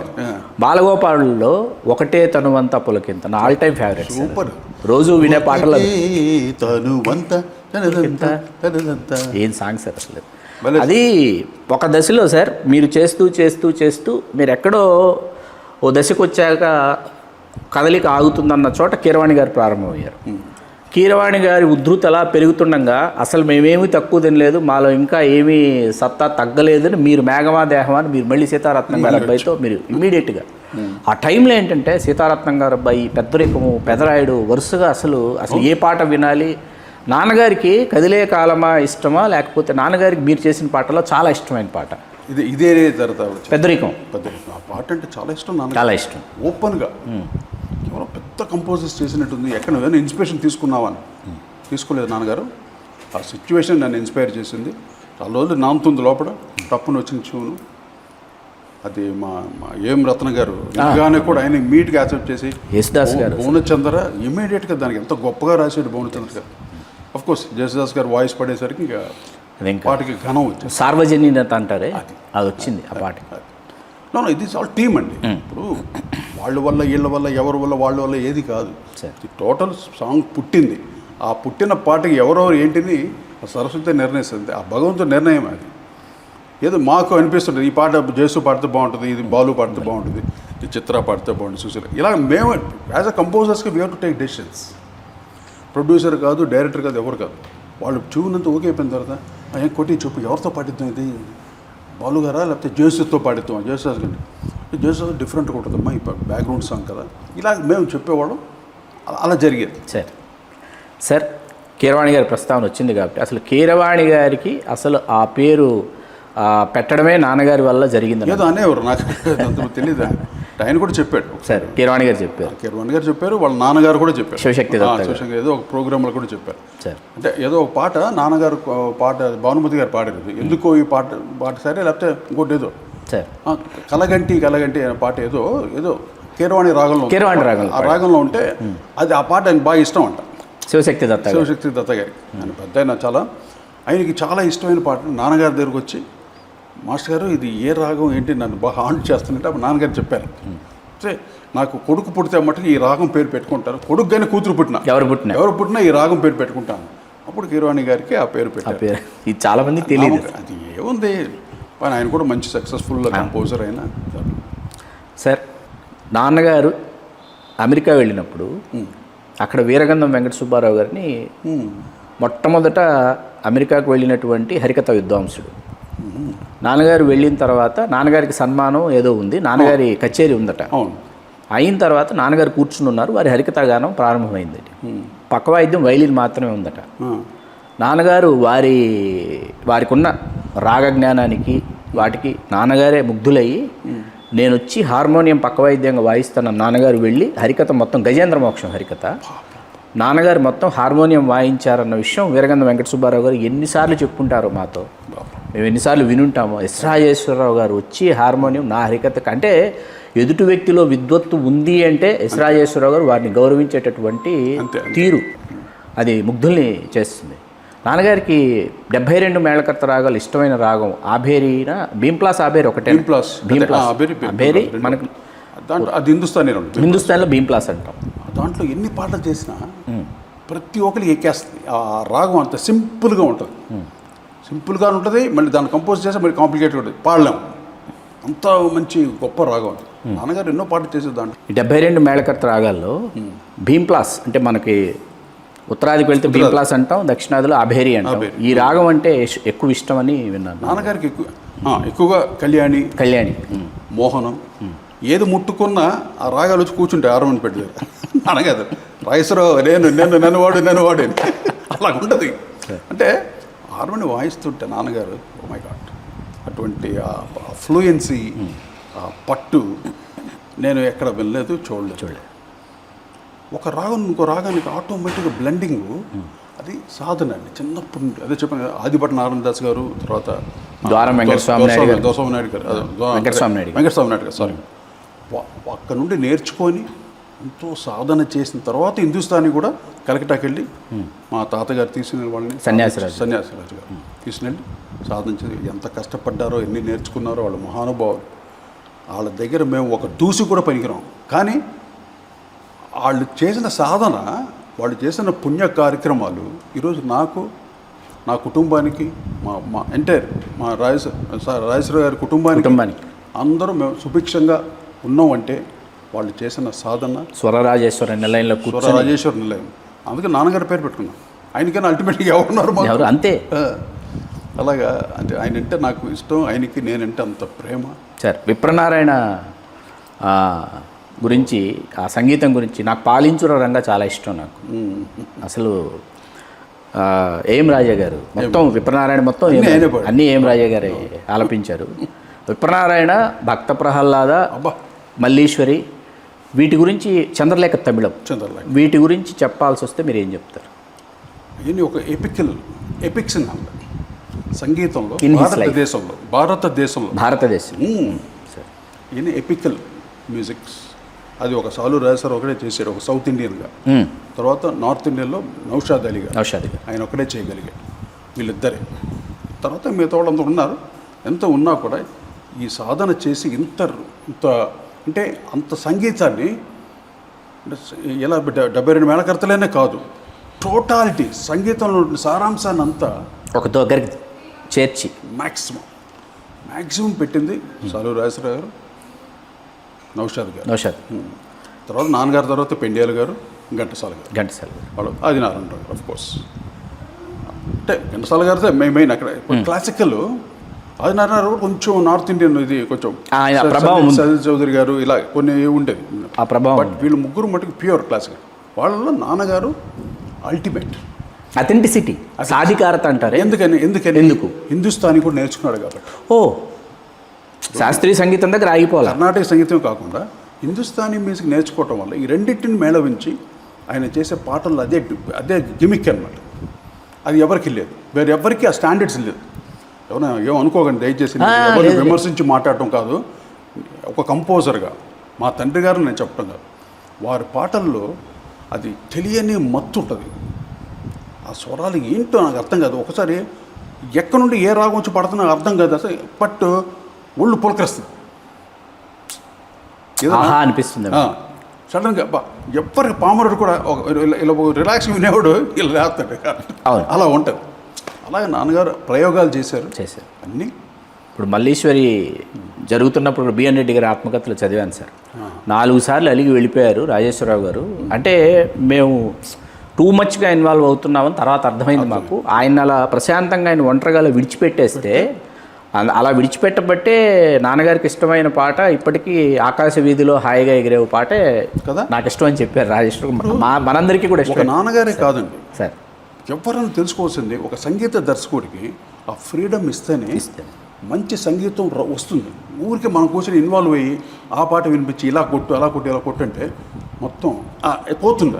బాలగోపాలలో ఒకటే తనువంత పులకింత నా ఆల్ టైమ్ ఫేవరెట్. సూపర్, రోజు వినే పాటలు ఏం సాంగ్ సార్ అసలు. అది ఒక దశలో సార్ మీరు చేస్తూ మీరు ఎక్కడో ఓ దశకు వచ్చాక కదలిక ఆగుతుందన్న చోట కీరవాణి గారు ప్రారంభమయ్యారు. కీరవాణి గారి ఉద్ధృతి అలా పెరుగుతుండగా అసలు మేమేమీ తక్కువ తినలేదు, మాలో ఇంకా ఏమీ సత్తా తగ్గలేదని మీరు మేఘమా దేహమా అని మీరు మళ్ళీ సీతారత్నం గారి అబ్బాయితో మీరు ఇమ్మీడియట్గా ఆ టైంలో ఏంటంటే సీతారత్నం గారి అబ్బాయి, పెద్దరికము, పెదరాయుడు వరుసగా అసలు ఏ పాట వినాలి, నాన్నగారికి కదిలే కాలమా ఇష్టమా లేకపోతే నాన్నగారికి మీరు చేసిన పాటలో చాలా ఇష్టమైన పాట ఇదే పెద్దరికం. ఆ పాట అంటే చాలా ఇష్టం, చాలా ఇష్టం. ఓపెన్గా ఎవరో పెద్ద కంపోజర్స్ చేసినట్టుంది, ఎక్కడ ఏదైనా ఇన్స్పిరేషన్ తీసుకున్నావని. తీసుకోలేదు నాన్నగారు, ఆ సిచ్యువేషన్ నన్ను ఇన్స్పైర్ చేసింది. చాలా రోజులు నానుతుంది లోపల, తప్పును వచ్చిన చూను. అది మా ఏం రత్న గారు నిజంగానే కూడా ఆయన మీట్గా యాక్సెప్ట్ చేసి భువనచంద్ర ఇమీడియట్గా దానికి ఎంత గొప్పగా రాసాడు భువనచంద్ర గారు. అఫ్కోర్స్ జయసుదాస్ గారు వాయిస్ పడేసరికి ఇంకా పాటకి ఘనం వచ్చింది. సార్వజనీనత అంటారే అది వచ్చింది ఆ పాటకి. ఇది ఆల్ టీమ్ అండి. ఇప్పుడు వాళ్ళ వల్ల వీళ్ళ వల్ల ఎవరి వల్ల వాళ్ళ వల్ల ఏది కాదు, టోటల్ సాంగ్ పుట్టింది. ఆ పుట్టిన పాటకి ఎవరెవరు ఏంటిని సరస్వతి నిర్ణయిస్తుంది, ఆ భగవంతుడి నిర్ణయం అది. ఏదో మాకు అనిపిస్తుంటుంది ఈ పాట జేసు పాడితే బాగుంటుంది, ఇది బాలు పాడితే బాగుంటుంది, ఈ చిత్ర పాడితే బాగుంటుంది, సుశీల. ఇలా మేము యాజ్ అ కంపోజర్స్కి we have to take decisions. Producer కాదు, డైరెక్టర్ కాదు, ఎవరు కాదు. వాళ్ళు చూనంత ఓకే అయిపోయిన తర్వాత ఏం కొట్టి చెప్పు ఎవరితో పాడిద్దాం, ఇది బాలు గారా లేకపోతే జేసుతో పాడిద్దాం, జేసుదాస్ గారి. జేసుదాస్ డిఫరెంట్గా ఉంటుందమ్మా, ఈ బ్యాక్గ్రౌండ్ సాంగ్ కదా, ఇలా మేము చెప్పేవాళ్ళం. అలా జరిగేది. సార్ కీరవాణి గారి ప్రస్తావన వచ్చింది కాబట్టి అసలు కీరవాణి గారికి అసలు ఆ పేరు పెట్టడమే నాన్నగారి వల్ల జరిగింది. ఏదో అనేవారు, నాకు తెలియదు. ఆయన కూడా చెప్పాడు సార్, కీరవాణి గారు చెప్పారు, వాళ్ళ నాన్నగారు కూడా చెప్పారు, శివశక్తి ఏదో ఒక ప్రోగ్రాంలో కూడా చెప్పారు సార్. అంటే ఏదో ఒక పాట నాన్నగారు పాట భానుమతి గారు పాడారు, ఎందుకో ఈ పాట సరే లేకపోతే ఇంకోటి ఏదో సార్ కలగంటి అనే పాట ఏదో కీరవాణి రాగంలో ఆ రాగంలో ఉంటే అది ఆ పాట ఆయనకు బాగా ఇష్టం అంట. శివశక్తి దత్త గారి ఆయన పెద్ద ఆయన, ఆయనకి చాలా ఇష్టమైన పాట. నాన్నగారి దగ్గరకు వచ్చి మాస్టర్ గారు ఇది ఏ రాగం ఏంటి నన్ను బాగా హాంట్ చేస్తున్నట్టు అప్పుడు నాన్నగారు చెప్పారు. అంటే నాకు కొడుకు పుడితే మట్టుకు ఈ రాగం పేరు పెట్టుకుంటారు, కొడుకు కానీ కూతురు పుట్టినా ఎవరు పుట్టినా ఈ రాగం పేరు పెట్టుకుంటాను. అప్పుడు కీరవాణి గారికి ఆ పేరు ఆ పెట్టారు. పేరు ఇది చాలా మందికి తెలియదు. అది ఏముంది, కానీ ఆయన కూడా మంచి సక్సెస్ఫుల్ కంపోజర్ అయినా. సార్, నాన్నగారు అమెరికా వెళ్ళినప్పుడు అక్కడ వీరగంధం వెంకట సుబ్బారావు గారిని మొట్టమొదట అమెరికాకు వెళ్ళినటువంటి హరికథ విద్వాంసుడు. నాన్నగారు వెళ్ళిన తర్వాత నాన్నగారికి సన్మానం ఏదో ఉంది, నాన్నగారి కచేరీ ఉందట. అవును. అయిన తర్వాత నాన్నగారు కూర్చుని ఉన్నారు, వారి హరికథ గానం ప్రారంభమైంది. పక్క వాయిద్యం వైలిన్ మాత్రమే ఉందట. నాన్నగారు వారికి ఉన్న రాగ జ్ఞానానికి వాటికి నాన్నగారే ముగ్ధులయ్యి నేను వచ్చి హార్మోనియం పక్క వాయిద్యంగా వాయిస్తాను. నాన్నగారు వెళ్ళి హరికథ మొత్తం గజేంద్ర మోక్షం హరికథ నాన్నగారు మొత్తం హార్మోనియం వాయించారన్న విషయం వీరగంధం వెంకట సుబ్బారావు గారు ఎన్నిసార్లు చెప్పుకుంటారో మాతో, మేము ఎన్నిసార్లు వినుంటామో. ఎస్ రాజేశ్వరరావు గారు వచ్చి హార్మోనియం నా హరికథ కంటే ఎదుటి వ్యక్తిలో విద్వత్తు ఉంది అంటే ఎస్ రాజేశ్వరరావు గారు వారిని గౌరవించేటటువంటి తీరు అది ముగ్ధుల్ని చేస్తుంది. నాన్నగారికి 72 మేళకర్త రాగాలు ఇష్టమైన రాగం ఆభేరీన భీంప్లాస్ ఆభేరి ఒకటే. ఆభేరి మనకు అది హిందుస్థాన్లో భీంప్లాస్ అంటాం. దాంట్లో ఎన్ని పాటలు చేసినా ప్రతి ఒక్కరికి ఎక్కేస్తుంది. ఆ రాగం అంత సింపుల్గా ఉంటుంది, సింపుల్గా ఉంటుంది. మళ్ళీ దాన్ని కంపోజ్ చేస్తే మళ్ళీ కాంప్లికేటెడ్ ఉంటుంది, పాడలేము. అంత మంచి గొప్ప రాగం అది. నాన్నగారు ఎన్నో పాటలు చేసేది దాంట్లో. 72 మేళకర్త రాగాల్లో భీంప్లాస్ అంటే మనకి ఉత్తరాదికి వెళ్తే భీంప్లాస్ అంటాం, దక్షిణాదిలో ఆభేరి అంటాం. ఈ రాగం అంటే ఎక్కువ ఇష్టం అని విన్నాను. నాన్నగారికి ఎక్కువగా కళ్యాణి, మోహనం ఏది ముట్టుకున్నా ఆ రాగాలు వచ్చి కూర్చుంటే ఆరమని పెట్టారు. నాన్నగారు రాయసరావు నన్ను వాడు అలా ఉంటుంది. అంటే హార్మోని వాయిస్తుంటే నాన్నగారు ఓ మై గాడ్, అటువంటి ఆ ఫ్లూయెన్సీ, ఆ పట్టు నేను ఎక్కడ వెళ్ళలేదు, చూడలేదు. ఒక రాగం ఇంకో రాగానికి ఆటోమేటిక్గా బ్లెండింగ్, అది సాధన అండి. చిన్నప్పటి నుండి అదే చెప్పాను కదా, ఆదిభట్ల నారాయణదాస్ గారు, తర్వాత వెంకటస్వామి నాయుడు గారు సారీ, అక్కడ నుండి నేర్చుకొని ఎంతో సాధన చేసిన తర్వాత హిందుస్థానీ కూడా కలకటాకి వెళ్ళి మా తాతగారు తీసుకుని వాళ్ళని సన్యాసిరాజు గారు తీసుకుని వెళ్ళి సాధన చేసి ఎంత కష్టపడ్డారో, ఎన్ని నేర్చుకున్నారో వాళ్ళ మహానుభావులు. వాళ్ళ దగ్గర మేము ఒక దూసి కూడా పనికిరాం. కానీ వాళ్ళు చేసిన సాధన, వాళ్ళు చేసిన పుణ్య కార్యక్రమాలు ఈరోజు నాకు, నా కుటుంబానికి, మా ఎంటైర్ మా రాజేశ్వర గారి కుటుంబానికి అందరూ మేము సుభిక్షంగా ఉన్నామంటే వాళ్ళు చేసిన సాధన. స్వరరాజేశ్వర నిలయంలో స్వరరాజేశ్వర నిలయం, అందుకే నాన్నగారి పేరు పెట్టుకున్నాం. ఆయనకైనా అల్టిమేట్గా ఎవరున్నారు అంతే. అలాగా అంటే ఆయన అంటే నాకు ఇష్టం, ఆయనకి నేనంటే అంత ప్రేమ. సార్, విప్రనారాయణ గురించి, ఆ సంగీతం గురించి నాకు పాలించుర రంగా చాలా ఇష్టం. నాకు అసలు ఏం రాజా గారు మొత్తం విప్రనారాయణ మొత్తం అన్నీ ఏం రాజా గారే ఆలపించారు. విప్రనారాయణ, భక్త ప్రహ్లాద, మల్లీశ్వరి, వీటి గురించి చంద్రలేఖ తమిళం, వీటి గురించి చెప్పాల్సి వస్తే మీరు ఏం చెప్తారు? ఇవన్నీ ఒక ఎపిక్స్ అన్న సంగీతంలో భారతదేశం ఇవన్నీ ఎపికల్ మ్యూజిక్స్. అది ఒక సాలు రాజేశ్వర ఒకటే చేశాడు, ఒక సౌత్ ఇండియన్గా. తర్వాత నార్త్ ఇండియన్లో నౌషాద్ అలీ గారు ఆయన ఒకటే చేయగలిగాడు, వీళ్ళిద్దరే. తర్వాత మిగతా వాళ్ళందరూ ఉన్నారు. ఎంత ఉన్నా కూడా ఈ సాధన చేసి ఇంత అంటే అంత సంగీతాన్ని ఎలా 72 మేళకర్తలనే కాదు, టోటాలిటీ సంగీతంలో సారాంశాన్ని అంతా ఒక దగ్గరికి చేర్చి మ్యాక్సిమం పెట్టింది సాలు రాజేశ్వర గారు, నౌషాద్ గారు. తర్వాత నాన్నగారి తర్వాత పెండియాల గారు, ఘంటసాల గారు, వాళ్ళు ఆదినారాయణరావు గారు. ఆఫ్కోర్స్ అంటే ఘంటసాల గారితో మెయిన్ అక్కడ క్లాసికల్. ఆదినారాయణరావు కొంచెం నార్త్ ఇండియన్, ఇది కొంచెం సజీద్ చౌదరి గారు, ఇలా కొన్ని ఉండేది ఆ ప్రభావం. బట్ వీళ్ళు ముగ్గురు మటుకు ప్యూర్ క్లాసికల్. వాళ్ళలో నాన్నగారు అల్టిమేట్ అథెంటిసిటీ, సాధికారత అంటారు. ఎందుకు హిందుస్థానీ కూడా నేర్చుకున్నాడు కాబట్టి. శాస్త్రీయ సంగీతం దగ్గర ఆగిపోవాలి. కర్ణాటక సంగీతం కాకుండా హిందుస్థానీ మ్యూజిక్ నేర్చుకోవటం వల్ల ఈ రెండింటిని మేళవించి ఆయన చేసే పాటలు అదే గిమిక్ అన్నమాట. అది ఎవరికి లేదు, వేరే ఎవరికి ఆ స్టాండర్డ్స్ లేదు. ఎవరైనా ఏమనుకోకండి దయచేసి, ఎవరిని విమర్శించి మాట్లాడటం కాదు. ఒక కంపోజర్గా మా తండ్రి గారు నేను చెప్పడం కాదు, వారి పాటల్లో అది తెలియని మత్తు ఉంటుంది. ఆ స్వరాలు ఏంటో నాకు అర్థం కాదు. ఒకసారి ఎక్కడి నుండి ఏ రాగం వచ్చి పడుతుందో నాకు అర్థం కాదు అసలు. ఒళ్ళు పులకరిస్తుంది, అనిపిస్తుంది. సడన్గా ఎవ్వరికి పామరుడు కూడా ఇలా రిలాక్స్ వినేవాడు ఇలా లేస్తాడు. అవును. అలా ఉంటుంది. అలాగే నాన్నగారు ప్రయోగాలు చేశారు అన్నీ. ఇప్పుడు మల్లీశ్వరి జరుగుతున్నప్పుడు బిఎన్ రెడ్డి గారి ఆత్మకథలు చదివాను సార్. 4 సార్లు అలిగి వెళ్ళిపోయారు రాజేశ్వరరావు గారు. అంటే మేము టూ మచ్గా ఇన్వాల్వ్ అవుతున్నామని తర్వాత అర్థమైంది మాకు. ఆయన అలా ప్రశాంతంగా ఆయన ఒంటరిగా విడిచిపెట్టేస్తే, అలా విడిచిపెట్టబట్టే నాన్నగారికి ఇష్టమైన పాట ఇప్పటికీ ఆకాశ వీధిలో హాయిగా ఎగిరేవు పాటే కదా నాకు ఇష్టం అని చెప్పారు రాజేశ్వర. మనందరికీ కూడా ఒక ఇష్టం. నాన్నగారే కాదండి సార్, ఎవరైనా తెలుసుకోవాల్సింది ఒక సంగీత దర్శకుడికి ఆ ఫ్రీడమ్ ఇస్తేనే మంచి సంగీతం వస్తుంది. ఊరికి మనం కూర్చొని ఇన్వాల్వ్ అయ్యి ఆ పాట వినిపించి ఇలా కొట్టు అలా కొట్టు ఇలా కొట్టు అంటే మొత్తం పోతుంది.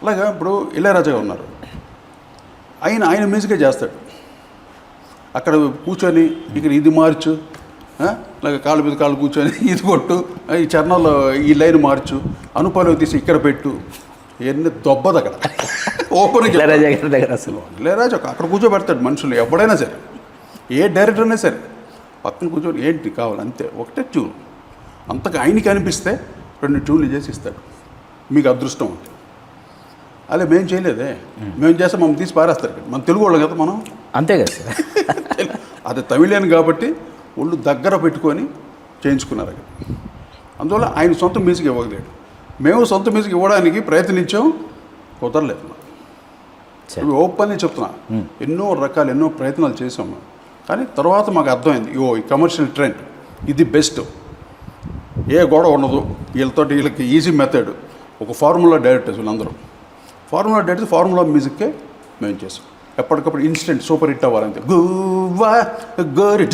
అలాగా ఇప్పుడు ఇళయరాజా ఉన్నారు, ఆయన మ్యూజికే చేస్తాడు. అక్కడ కూర్చొని ఇక్కడ ఇది మార్చు, అలాగే కాళ్ళ మీద కాళ్ళు కూర్చొని ఇది కొట్టు, ఈ చరణాల్లో ఈ లైన్ మార్చు, అనుపాలు తీసి ఇక్కడ పెట్టు, ఎన్ని దొబ్బదు అక్కడ. ఓపెన్ ఇళయరాజా గారి దగ్గర అసలు ఇళయరాజా అక్కడ కూర్చోబెడతాడు. మనుషులు ఎవడైనా సరే, ఏ డైరెక్టర్ అయినా సరే పక్కన కూర్చొని ఏంటి కావాలి అంతే, ఒకటే ట్యూన్. అంతగా ఆయనకి అనిపిస్తే 2 ట్యూన్లు చేసి ఇస్తాడు. మీకు అదృష్టం ఉంది. అలా మేము చేయలేదే, మేము చేస్తే మమ్మల్ని తీసి పారేస్తారు. మన తెలుగు వాళ్ళం కదా మనం, అంతే కదా సార్. అది తమిళియన్ కాబట్టి ఒళ్ళు దగ్గర పెట్టుకొని చేయించుకున్నారు అక్కడ. అందువల్ల ఆయన సొంత మ్యూజిక్ ఇవ్వగలేడు. మేము సొంత మ్యూజిక్ ఇవ్వడానికి ప్రయత్నించాం, కుదరలేదు. ఇవి ఓపెన్ చెప్తున్నా, ఎన్నో ప్రయత్నాలు చేసాం మేము. కానీ తర్వాత మాకు అర్థమైంది, ఈ కమర్షియల్ ట్రెండ్ ఇది బెస్ట్, ఏ గొడవ ఉండదు వీళ్ళకి ఈజీ మెథడ్. ఒక ఫార్ములా డైరెక్టర్స్ వీళ్ళందరూ ఫార్ములా మ్యూజిక్కే మేము చేసాం. ఎప్పటికప్పుడు ఇన్స్టెంట్ సూపర్ హిట్ అవ్వాలంటే గువ్వా గోరి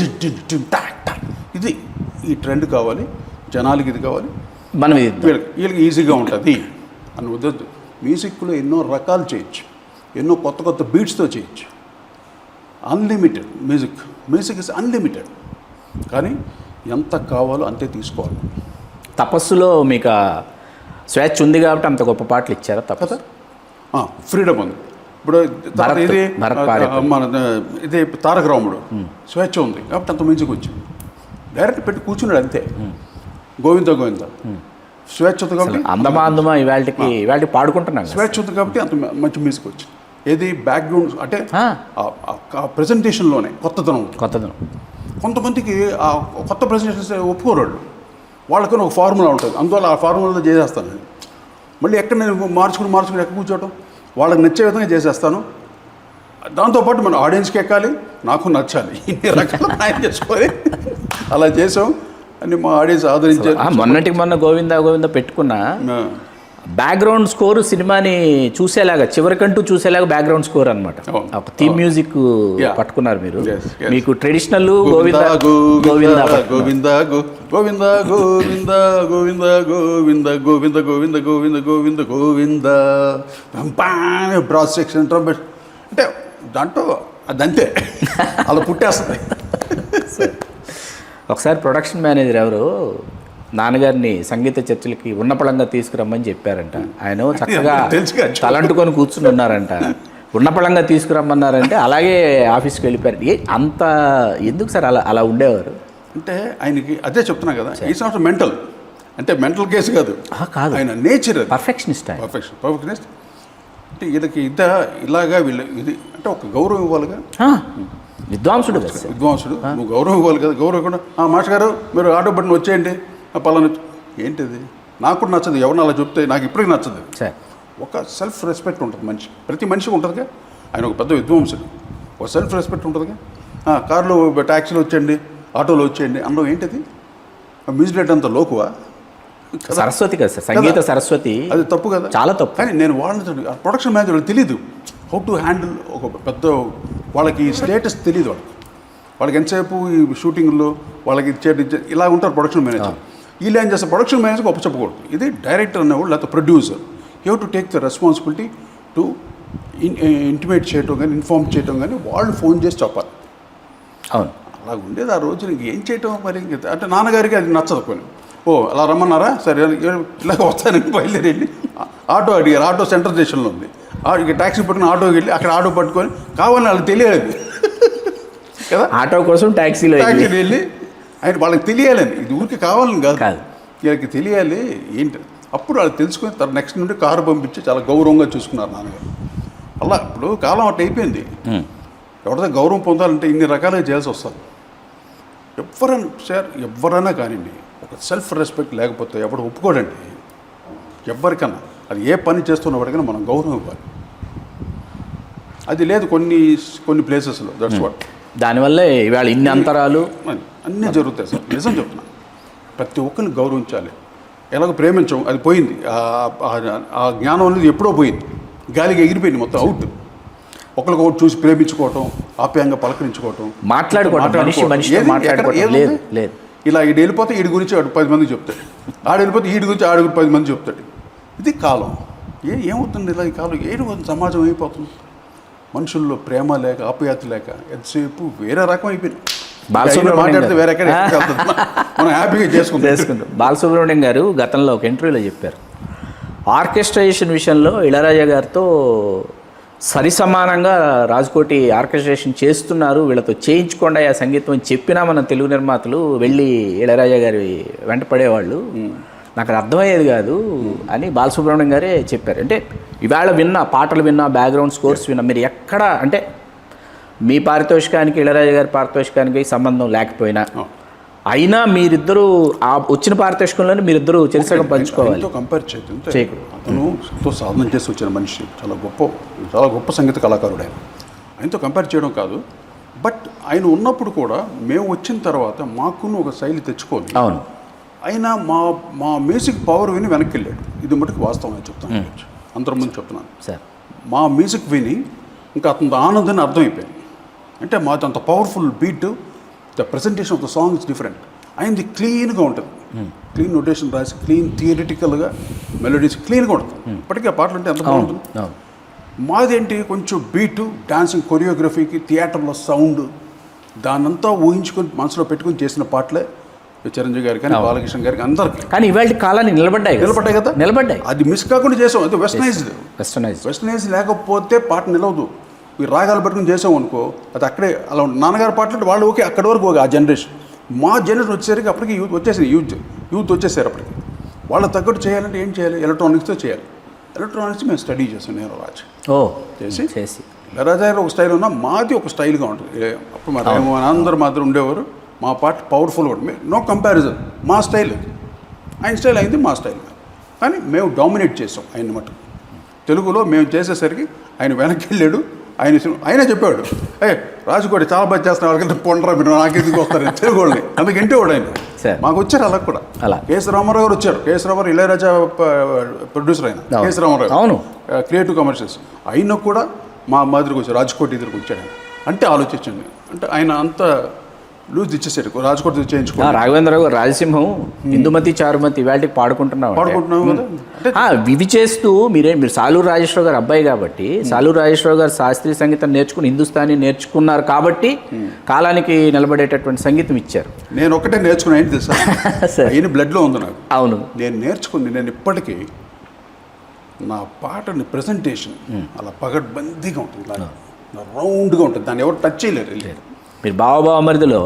ఇది ఈ ట్రెండ్ కావాలి, జనాలకి ఇది కావాలి, మనం వీళ్ళకి ఈజీగా ఉంటుంది అని ఉద్దేశం. మ్యూజిక్లో ఎన్నో రకాలు చేయొచ్చు, ఎన్నో కొత్త బీట్స్తో చేయొచ్చు. Unlimited music is unlimited. కానీ ఎంత కావాలో అంతే తీసుకోవాలి. తపస్సులో మీకు స్వేచ్ఛ ఉంది కాబట్టి అంత గొప్ప పాటలు ఇచ్చారా? తపస్సు ఫ్రీడమ్ ఉంది. ఇప్పుడు ఇది తారక రాముడు స్వేచ్ఛ ఉంది కాబట్టి అంత మ్యూజిక్ వచ్చింది. డైరెక్ట్ పెట్టి కూర్చున్నాడు అంతే. గోవింద స్వేచ్ఛ ఉంది కాబట్టి అందమా ఇవాళకి పాడుకుంటున్నాను. స్వేచ్ఛ ఉంది కాబట్టి అంత మంచి మ్యూజిక్ వచ్చింది. ఏది బ్యాక్గ్రౌండ్ అంటే ప్రజెంటేషన్లోనే కొత్తదనం. కొంతమందికి ఆ కొత్త ప్రజెంటేషన్స్ ఒప్పుకోరాడు. వాళ్ళకన్నా ఒక ఫార్ములా ఉంటుంది, అందువల్ల ఆ ఫార్ములాతో చేసేస్తాను నేను. మళ్ళీ ఎక్కడ నేను మార్చుకుని ఎక్కడ కూర్చోవటం, వాళ్ళకి నచ్చే విధంగా చేసేస్తాను. దాంతోపాటు మన ఆడియన్స్కి ఎక్కాలి, నాకు నచ్చాలి, ఇన్ని రకాల ఆయన చేసుకోవాలి. అలా చేసాం అని మా ఆడియన్స్ ఆదరించారు. మొన్న గోవింద పెట్టుకున్నా బ్యాక్గ్రౌండ్ స్కోర్ సినిమాని చూసేలాగా చివరికంటూ చూసేలాగా బ్యాక్గ్రౌండ్ స్కోర్ అనమాట. ఒక థీమ్ మ్యూజిక్ పట్టుకున్నారు మీరు. మీకు traditional Govinda Govinda Govinda Govinda Govinda Govinda Govinda Govinda Govinda Govinda Govinda Govinda brass section trumpet అంటే దాంట్లో అదంతే అలా పుట్టేస్తుంది. ఒకసారి ప్రొడక్షన్ మేనేజర్ ఎవరు నాన్నగారిని సంగీత చర్చలకి ఉన్నపళంగా తీసుకురమ్మని చెప్పారంట. ఆయన చక్కగా తలంటుకొని కూర్చుని ఉన్నారంట. ఉన్నపళంగా తీసుకురమ్మన్నారంటే అలాగే ఆఫీస్కి వెళ్ళిపోయారు. అంత ఎందుకు సార్ అలా ఉండేవారు? అంటే ఆయనకి అదే చెప్తున్నా కదా, ఈజ్ నాట్ మెంటల్, అంటే మెంటల్ కేసు కాదు, ఆయన నేచర్ పర్ఫెక్షనిస్ట్. పర్ఫెక్షనిస్ట్ అంటే వీళ్ళకి ఇలాగా ఇది అంటే ఒక గౌరవం ఇవ్వాలిగా. విద్వాంసుడు నువ్వు గౌరవం ఇవ్వాలి కదా. గౌరవం కూడా మాస్టర్ గారు మీరు ఆటో బట్టన్ వచ్చేయండి పలానా ఏంటిది, నాకు కూడా నచ్చదు. ఎవరిని అలా చెప్తే నాకు ఇప్పటికీ నచ్చదు. ఒక సెల్ఫ్ రెస్పెక్ట్ ఉంటుంది ప్రతి మనిషికి ఉంటుందిగా. ఆయన ఒక పెద్ద విద్వాంసుడు, ఒక సెల్ఫ్ రెస్పెక్ట్ ఉంటుందిగా. కార్లో ట్యాక్సీలో వచ్చేయండి, ఆటోలో వచ్చేయండి అన్నం ఏంటిది? మ్యూజిక్ డైరెక్టర్ అంత లోకువా? సరస్వతి కదా సార్, సంగీత సరస్వతి. అది తప్పు కదా, చాలా తప్పు. కానీ నేను వాళ్ళని ప్రొడక్షన్ మేనేజర్ తెలీదు హౌ టు హ్యాండిల్ ఒక పెద్ద, వాళ్ళకి స్టేటస్ తెలియదు. వాళ్ళకి ఎంతసేపు ఈ షూటింగ్లో వాళ్ళకి ఇలా ఉంటారు ప్రొడక్షన్ మేనేజర్. వీళ్ళు ఏం చేస్తారు, ప్రొడక్షన్ మేనేజర్కి ఒప్పు చెప్పకూడదు. ఇది డైరెక్టర్ అనేవాళ్ళు లేకపోతే producer, you to take the responsibility to intimate చేయటం కానీ ఇన్ఫార్మ్ చేయటం కానీ వాళ్ళు ఫోన్ చేసి చెప్పాలి. అవును, అలా ఉండేది ఆ రోజు. నీకు ఏం చేయటం మరి అంటే నాన్నగారికి అది నచ్చదు. కొన్ని అలా రమ్మన్నారా, సరే ఇలాగ వస్తానని బయలుదేరి ఆటో అడిగారు. ఆటో సెంట్రల్ స్టేషన్లో ఉంది. ఇక ట్యాక్సీ పట్టుకుని ఆటోకి వెళ్ళి అక్కడ ఆటో పట్టుకొని కావాలని వాళ్ళకి తెలియలేదు కదా, ఆటో కోసం ట్యాక్సీలో వెళ్ళి ఆయన వాళ్ళకి తెలియాలని, ఇది ఊరికి కావాలని కాదు, వీళ్ళకి తెలియాలి ఏంటి. అప్పుడు వాళ్ళు తెలుసుకుని తర్వాత నెక్స్ట్ నుండి కారు పంపించి చాలా గౌరవంగా చూసుకున్నారు నాన్నగారు. అలా ఇప్పుడు కాలం అట్లా అయిపోయింది. ఎవరితో గౌరవం పొందాలంటే ఇన్ని రకాలుగా చేయాల్సి వస్తుంది. ఎవరైనా కానివ్వండి, ఒక సెల్ఫ్ రెస్పెక్ట్ లేకపోతే ఎవడు ఒప్పుకోడండి. ఎవరికన్నా అది ఏ పని చేస్తున్నవాడికైనా మనం గౌరవం ఇవ్వాలి. అది లేదు కొన్ని ప్లేసెస్లో. That's what. దానివల్లే ఇవాళ ఇన్ని అంతరాలు అన్నీ జరుగుతాయి సార్. నిజం చెప్తున్నాను. ప్రతి ఒక్కరిని గౌరవించాలి. ఎలాగో ప్రేమించం, అది పోయింది. ఆ జ్ఞానం అనేది ఎప్పుడో పోయింది, గాలికి ఎగిరిపోయింది మొత్తం, అవుట్. ఒకరికొకటి చూసి ప్రేమించుకోవటం, ఆప్యాయంగా పలకరించుకోవటం, లేదు. ఇలా ఈడు వెళ్ళిపోతే ఈడి గురించి ఆడు 10 మందికి చెప్తాడు, ఆడు వెళ్ళిపోతే ఈడి గురించి ఆడు 10 మంది చెప్తాడు. ఇది కాలం. ఏమవుతుంది ఇలా? ఈ కాలం ఏమవుతుంది? సమాజం అయిపోతుంది. మనుషుల్లో ప్రేమ లేక, ఆప్యాయత లేక ఎంతసేపు వేరే రకం అయిపోయింది. మాట్లాడితే వేరే మనం హ్యాపీగా చేసుకుంటాం. బాలసుబ్రహ్మణ్యం గారు గతంలో ఒక ఇంటర్వ్యూలో చెప్పారు, ఆర్కెస్ట్రేషన్ విషయంలో ఇళయరాజా గారితో సరిసమానంగా రాజ్కోటి ఆర్కెస్ట్రేషన్ చేస్తున్నారు, వీళ్ళతో చేయించుకోండి ఆ సంగీతం అని చెప్పినా మన తెలుగు నిర్మాతలు వెళ్ళి ఇళయరాజా గారి వెంట పడేవాళ్ళు. నాకు అది అర్థమయ్యేది కాదు అని బాలసుబ్రహ్మణ్యం గారే చెప్పారు. అంటే ఇవాళ విన్న పాటలు విన్నా, బ్యాక్గ్రౌండ్ స్కోర్స్ విన్నా, మీరు ఎక్కడ అంటే మీ పారితోషికానికి ఇళయరాజా గారి పారితోషికానికి సంబంధం లేకపోయినా అయినా మీరిద్దరూ ఆ వచ్చిన పారితోషికంలోనే మీరిద్దరూ చెరిసగం పంచుకోవాలి. కంపేర్ చేయకూడదు. అతను ఎంతో సాధన చేసి వచ్చిన మనిషి, చాలా గొప్ప సంగీత కళాకారుడు. ఆయనతో కంపేర్ చేయడం కాదు, బట్ ఆయన ఉన్నప్పుడు కూడా మేము వచ్చిన తర్వాత మాకును ఒక శైలి తెచ్చుకోవాలి. అవును. ఆయన మా మ్యూజిక్ పవర్ విని వెనక్కి వెళ్ళాడు. ఇది మటుకు వాస్తవం అని చెప్తాను, అందరి ముందు చెప్తున్నాను సార్. మా మ్యూజిక్ విని ఇంకా అతను ఆనందాన్ని అర్థమైపోయింది. అంటే మాది అంత powerful beat, the presentation of the song is different. ఆయనది క్లీన్గా ఉంటుంది, క్లీన్ నోటేషన్ రాసి క్లీన్ థియరిటికల్గా మెలోడీస్ క్లీన్గా ఉంటుంది. ఇప్పటికీ ఆ పాటలు అంటే ఎంత బాగుంటుంది. మాదేంటి కొంచెం బీటు, డాన్సింగ్ కొరియోగ్రఫీకి, థియేటర్లో సౌండ్, దాన్నంతా ఊహించుకొని మనసులో పెట్టుకొని చేసిన పాటలే చిరంజీవి గారికి కానీ, బాలకృష్ణ గారికి, అందరికి. కానీ ఇవాళ కాలాన్ని నిలబడ్డాయి కదా, నిలబడ్డాయి. అది మిస్ కాకుండా చేసాం. అది వెస్టర్నైజ్ లేకపోతే పాట నిలవదు. మీరు రాగాలు పెట్టుకుని చేసాం అనుకో, అది అక్కడే అలా ఉంటుంది. నాన్నగారి పాటలు వాళ్ళు ఓకే, అక్కడి వరకు ఓకే. ఆ జనరేషన్, మా జనరేషన్ వచ్చేసరికి అప్పటికి యూత్ వచ్చేసారు. అప్పటికి వాళ్ళ తగ్గట్టు చేయాలంటే ఏం చేయాలి? ఎలక్ట్రానిక్స్తో చేయాలి. ఎలక్ట్రానిక్స్ మేము స్టడీ చేసాం, నేను రాజు చేసి ఇళయరాజా ఒక స్టైల్ ఉన్నా, మాది ఒక స్టైల్గా ఉంటుంది. అప్పుడు మరి అందరూ మాత్రం ఉండేవారు. మా పాట పవర్ఫుల్ కూడా, నో కంపారిజన్. మా స్టైల్ ఆయన స్టైల్ అయింది, మా స్టైల్. కానీ మేము డామినేట్ చేసాం ఆయన మటుకు. తెలుగులో మేము చేసేసరికి ఆయన వెనక్కి వెళ్ళాడు. ఆయన చెప్పాడు, రాజుకోటి చాలా బాగా చేస్తున్న వాళ్ళకంటే పొండరా మీరు, నాకెందుకు వస్తారు తెలుగు వాళ్ళని. అందుకంటే వాడు ఆయన మాకు వచ్చారు. అలా కూడా కేఎస్ రామారావు గారు వచ్చారు. కేఎస్ రామారావు ఇళయరాజా ప్రొడ్యూసర్ అయిన కేఎస్ రామారావు, అవును, క్రియేటివ్ కమర్షియల్స్. ఆయన కూడా మా మాదిరికి వచ్చారు, రాజకోటి దగ్గరికి వచ్చాడు. ఆయన అంటే ఆలోచించండి, అంటే ఆయన అంత లూజ్ ఇచ్చేసాడు. రాజకోటి చేయించుకో. రాఘవేంద్రరావు గారు రాజసింహం, ఇందుమతి చారుమతి వాటికి పాడుకుంటున్నాం కదా. ఇవి చేస్తూ మీరు సాలూరు రాజేశ్వరరావు గారు అబ్బాయి కాబట్టి, సాలూరు రాజేశ్వరరావు గారు శాస్త్రీయ సంగీతం నేర్చుకుని హిందుస్థానీ నేర్చుకున్నారు కాబట్టి కాలానికి నిలబడేటటువంటి సంగీతం ఇచ్చారు. నేను ఒకటే నేర్చుకున్నా, ఏంటి తెలుసా? ఆయన బ్లడ్లో ఉంది నాకు. అవును, నేను నేర్చుకుంది. నేను ఇప్పటికీ నా పాటని ప్రజెంటేషన్ అలా పగడ్బందీగా ఉంటుంది, రౌండ్గా ఉంటుంది. దాన్ని ఎవరు టచ్ చేయలేరు. మీరు బావమరిదిలో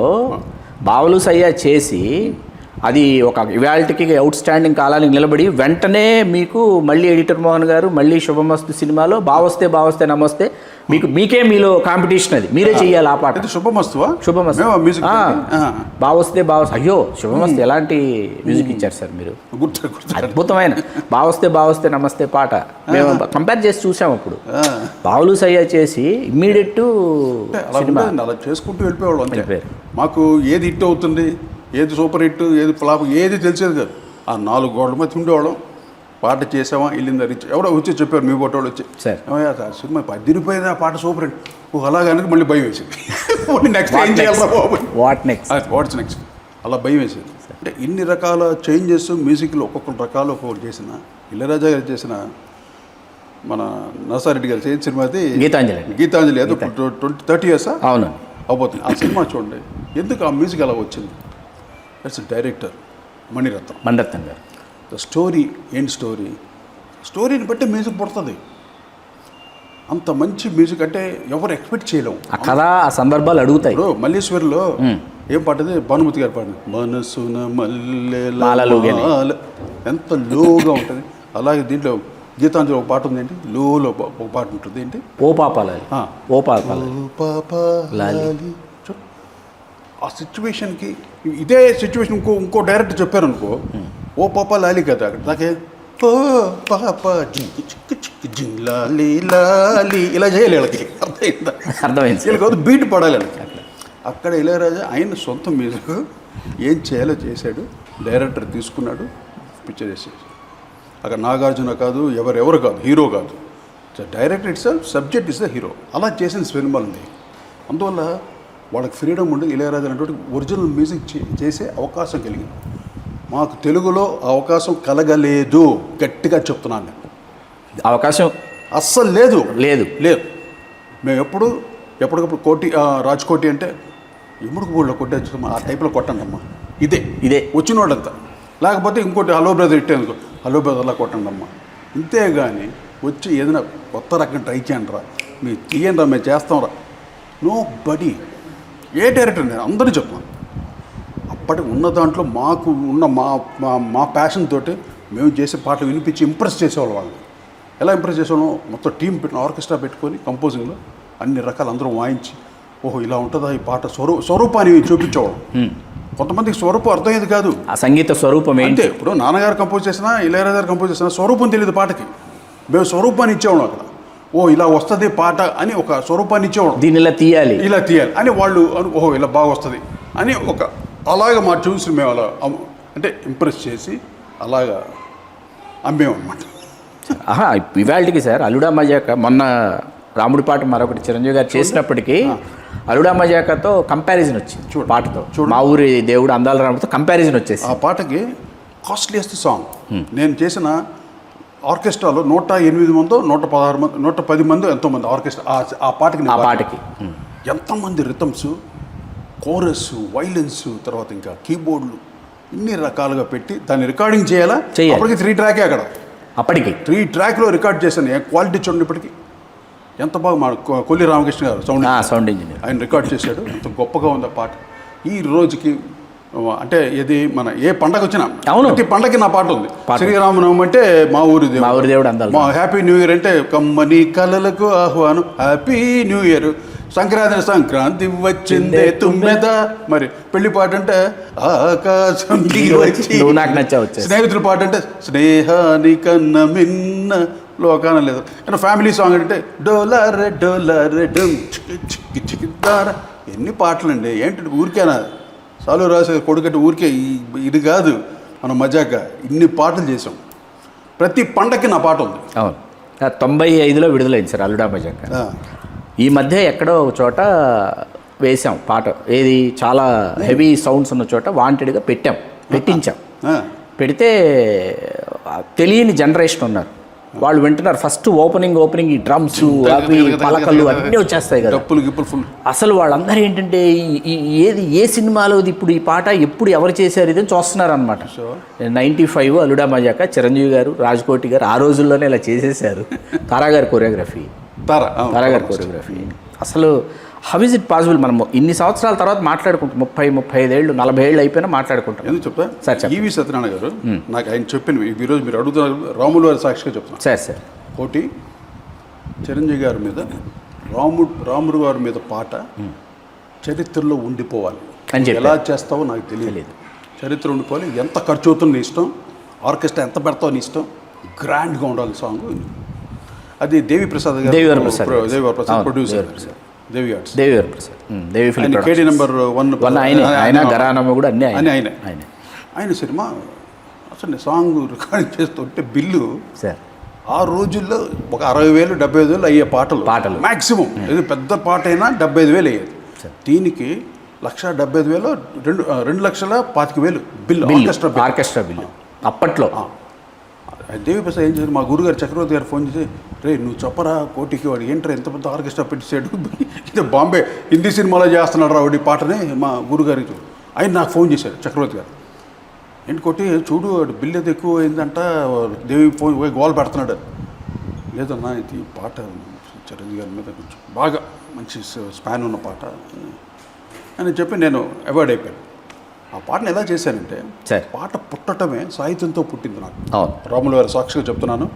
బావలు సయ్యా చేసి అది ఒక ఇవాల్టికి అవుట్ స్టాండింగ్ కాలానికి నిలబడి వెంటనే మీకు మళ్ళీ ఎడిటర్ మోహన్ గారు మళ్ళీ శుభమస్తు సినిమాలో బావస్తే నమస్తే మీకే మీలో కాంపిటీషన్, అది మీరే చెయ్యాలి ఆ పాట. శుభమస్తు బావస్తే అయ్యో శుభమస్తు ఎలాంటి మ్యూజిక్ ఇచ్చారు సార్ మీరు, అద్భుతమైన బావస్తే నమస్తే పాట. మేము కంపేర్ చేసి చూసాం అప్పుడు. బావులు సయ్యా చేసి ఇమ్మీడియట్ అలా చేసుకుంటూ వెళ్ళిపోయేవాళ్ళు. మాకు ఏది హిట్ అవుతుంది, ఏది సూపర్ హిట్, ఏది ఫ్లాప్, ఏది తెలిసేది కాదు. ఆ 4 గోడల మధ్య ఉండేవాళ్ళం. పాట చేసామా, వెళ్ళిందా రిచ్ ఎవడో వచ్చి చెప్పారు, మీ బొట్టోళ్ళు వచ్చి, ఏమయ్యా సినిమా 10 రూపాయలు ఆ పాట సూపర్ హిట్. అలాగనే మళ్ళీ భయం వేసేది. నెక్స్ట్ ఏం చేయాలి, వాట్స్ నెక్స్ట్, అలా భయం వేసేది. అంటే ఇన్ని రకాల చేంజెస్ మ్యూజిక్లో ఒక్కొక్కటి చేసిన ఇళయరాజా గారు చేసిన, మన నరసారెడ్డి గారు చేసిన సినిమా అది గీతాంజలి. అది 30 years అవును అవబోతుంది. ఆ సినిమా చూడండి, ఎందుకు ఆ మ్యూజిక్ అలా వచ్చింది. ఇట్స్ డైరెక్టర్ మణిరత్నం గారు. ద స్టోరీ ఏంటి, స్టోరీని బట్టి మ్యూజిక్ పుడుతుంది. అంత మంచి మ్యూజిక్ అంటే ఎవరు ఎక్స్పెక్ట్ చేయలేము. ఆ కథ, ఆ సందర్భాలు అడుగుతాయి. మల్లేశ్వరిలో ఏం పాటది, భానుమతి గారు పాడింది, మనసున మల్లెల ఎంత లోగా ఉంటుంది. అలాగే దీంట్లో గీతాంజలి ఒక పాట ఉందేంటి, లోలో ఒక పాట ఉంటుంది ఏంటి, ఓ పాపాలి, ఆ. ఓ పాపాలి. ఓ పాపా లాలి. లాలి. చూడు, ఆ సిచ్యువేషన్కి ఇదే సిచ్యువేషన్ ఇంకో డైరెక్టర్ చెప్పారనుకో, ఓ పాప లాలి కదా, అక్కడ నాకే ఓ పాప జింగి చిక్కు చిక్కు జింగ్ లాలి లాలి ఇలా చేయాలి వీళ్ళకి. అర్థమైందా? అర్థమైంది సార్. వీళ్ళకి బీట్ పడాలి వీళ్ళకి. అక్కడ ఇళయరాజా ఆయన సొంత మ్యూజిక్ ఏం చేయాలో చేశాడు, డైరెక్టర్ తీసుకున్నాడు, పిక్చర్ చేసేది. అక్కడ నాగార్జున కాదు, ఎవరెవరు కాదు, హీరో కాదు, director it's subject is the hero. అలా చేసిన సినిమాలు ఉన్నాయి. అందువల్ల వాళ్ళకి ఫ్రీడమ్ ఉండి ఇళయరాజా అనేటువంటి ఒరిజినల్ మ్యూజిక్ చేసే అవకాశం కలిగింది. మాకు తెలుగులో అవకాశం కలగలేదు, గట్టిగా చెప్తున్నాను నేను. అవకాశం అస్సలు లేదు లేదు. లేదు. మేము ఎప్పటికప్పుడు రాజ్కోటి అంటే ఎముడుకు బోర్డులో కొట్టేచ్చు, ఆ టైప్లో కొట్టండి అమ్మా, ఇదే వచ్చిన వాళ్ళంతా. లేకపోతే ఇంకోటి హలో బ్రదర్ ఇట్టేందుకు, హలో బ్రదర్ అలా కొట్టండి అమ్మా. ఇంతేగాని వచ్చి ఏదైనా కొత్త రకం ట్రై చేయండి రా, మీరు తీయండి రా, మేము చేస్తాం రా, నో బడీ. ఏ డైరెక్టర్ నేను అందరూ చెప్తాను. అప్పటి ఉన్న దాంట్లో మాకు ఉన్న మా ప్యాషన్ తోటి మేము చేసే పాటలు వినిపించి ఇంప్రెస్ చేసేవాళ్ళు వాళ్ళు. ఎలా ఇంప్రెస్ చేసేవాళ్ళం, మొత్తం టీం పెట్టిన ఆర్కెస్ట్రా పెట్టుకొని కంపోజింగ్లో అన్ని రకాలు అందరం వాయించి, ఓహో ఇలా ఉంటుందా ఈ పాట, స్వరూపాన్ని చూపించేవాళ్ళం. కొంతమందికి స్వరూపం అర్థమయ్యేది కాదు, ఆ సంగీత స్వరూపం ఏంటి. ఇప్పుడు నాన్నగారు కంపోజ్ చేసినా, ఇళయరాజా గారు కంపోజ్ చేసినా స్వరూపం తెలియదు పాటకి. మేము స్వరూపాన్ని ఇచ్చేవాళ్ళం అక్కడ. ఓ ఇలా వస్తుంది పాట అని ఒక స్వరూపాన్ని ఇచ్చేవాళ్ళం. దీన్ని ఇలా తీయాలి అని వాళ్ళు ఓహో ఇలా బాగా వస్తుంది అని ఒక అలాగా మా చూసి మేము అలా అంటే ఇంప్రెస్ చేసి అలాగా అమ్మేమన్నమాట. ఇవాళకి సార్ అల్లుడా మజాక మొన్న రాముడి పాట మరొకటి చిరంజీవి గారు చేసినప్పటికీ అల్లుడా మజాకతో కంపారిజన్ వచ్చింది పాటతో. మా ఊరి దేవుడు అందాల రాముడితో కంపారిజన్ వచ్చేసి ఆ పాటకి కాస్ట్లీయెస్ట్ సాంగ్ నేను చేసిన ఆర్కెస్ట్రాలో 108 మందో 116 మంది 110 మంది ఎంతోమంది ఆర్కెస్ట్రా ఆ పాటకి ఎంతమంది రిథమ్స్, కోరస్, వైలెన్స్, తర్వాత ఇంకా కీబోర్డులు ఇన్ని రకాలుగా పెట్టి దాన్ని రికార్డింగ్ చేయాలా. అప్పటికి 3 ట్రాకే అక్కడ. అప్పటికి 3 ట్రాక్లో రికార్డ్ చేశాను. క్వాలిటీ చూడండి ఇప్పటికి ఎంత బాగా. మా కొల్లి రామకృష్ణ గారు సౌండ్ ఇంజనీర్, ఆయన రికార్డ్ చేశాడు. ఎంత గొప్పగా ఉంది ఆ పాట. ఈ రోజుకి అంటే ఇది మన ఏ పండగ వచ్చినా ప్రతి పండగకి నా పాట ఉంది. శ్రీరామనవమి అంటే మా ఊరి దేవుడు అందాలి, మా హ్యాపీ న్యూ ఇయర్ అంటే కమ్మని కలలకు ఆహ్వానం, హ్యాపీ న్యూ ఇయర్. సంక్రాంతి వచ్చిందే తుమ్మెద. మరి పెళ్లి పాట అంటే ఆకాశం స్నేహితుల పాట అంటే స్నేహాని కన్న మిన్న లోకాన లేదు. ఫ్యామిలీ సాంగ్ అంటే డోలారే డోలారే డమ్ చిక్కి చిక్కిదారా. ఎన్ని పాటలండి ఏంటంటే ఊరికేనా చాలు రాసే కొడుకంటే ఊరికే ఇది కాదు. మనం మజాక ఇన్ని పాటలు చేసాం. ప్రతి పండగకి నా పాట ఉంది. అవును, 95లో విడుదలైంది సార్ అల్లుడా మజాక. ఈ మధ్య ఎక్కడో ఒక చోట వేసాం పాట, ఏది చాలా హెవీ సౌండ్స్ ఉన్న చోట వాంటెడ్గా పెట్టించాం. పెడితే తెలియని జనరేషన్ ఉన్నారు, వాళ్ళు వింటున్నారు. ఫస్ట్ ఓపెనింగ్ ఈ డ్రమ్స్ అవి పలకలు అన్నీ వచ్చేస్తాయి కదా. అసలు వాళ్ళందరూ ఏంటంటే ఏ సినిమాలోది ఇప్పుడు ఈ పాట ఎప్పుడు ఎవరు చేశారు ఇది చూస్తున్నారు అనమాట. 95 అల్లుడా మజాక చిరంజీవి గారు, రాజ్కోటి గారు ఆ రోజుల్లోనే ఇలా చేసేసారు. తారా గారి కొరియోగ్రఫీ. అసలు హౌ ఇస్ ఇట్ పాసిబుల్? మనం ఇన్ని సంవత్సరాల తర్వాత మాట్లాడుకుంటాం, 30-35 ఏళ్ళు 40 ఏళ్ళు అయిపోయినా మాట్లాడుకుంటాం. ఎందుకు చెప్తా సార్, ఈవి సత్యనారాయణ గారు నాకు ఆయన చెప్పిన ఈరోజు మీరు అడుగుతున్నారు, రాములు వారి సాక్షిగా చెప్తున్నాను సార్. ఒకటి చిరంజీవి గారి మీద రాముడు గారి మీద పాట చరిత్రలో ఉండిపోవాలి. ఎలా చేస్తావో నాకు తెలియలేదు. చరిత్ర ఉండిపోవాలి. ఎంత ఖర్చు అవుతుందో నీ ఇష్టం, ఆర్కెస్ట్రా ఎంత పెడతావు నీ ఇష్టం, గ్రాండ్గా ఉండాలి సాంగ్. అది దేవి ప్రసాద్ ప్రొడ్యూసర్, కేటీ నెంబర్ 1 ఆయన సినిమా. అసలు సాంగ్ రికార్డింగ్ చేస్తుంటే బిల్లు ఆ రోజుల్లో ఒక 60,000 75,000 అయ్యే పాటలు మ్యాక్సిమం. ఇది పెద్ద పాట అయినా 75,000 అయ్యేది. దీనికి 1,75,000 2,25,000 బిల్లు, ఆర్కెస్ట్రా బిల్లు అప్పట్లో. దేవి ప్రసాద్ ఏం చేశారు, మా గురుగారు చక్రవర్తి గారు ఫోన్ చేసి, రే నువ్వు చెప్పరా కోటికి, వాడు ఏంట్రా ఎంత పెద్ద ఆర్కెస్ట్రా పెట్టేసాడు, ఇది బాంబే హిందీ సినిమాలో చేస్తున్నాడు రా వాడి పాటని. మా గురుగారికి ఆయన నాకు ఫోన్ చేశారు చక్రవర్తి గారు, ఏంటి కొట్టి చూడు వాడు బిల్ ఏదో ఎక్కువ అయిందంట, దేవి ఫోన్ గోల్ పెడుతున్నాడు. లేదన్నా ఇది పాట చిరంజీవి గారి మీద కొంచెం బాగా మంచి స్పాన్ ఉన్న పాట అని చెప్పి నేను అవాయిడ్ అయిపోయాను. ఆ పాటను ఎలా చేశానంటే సరే. పాట పుట్టటమే సాహిత్యంతో పుట్టింది నాకు. అవును. రాములు గారు సాక్షిగా చెప్తున్నాను.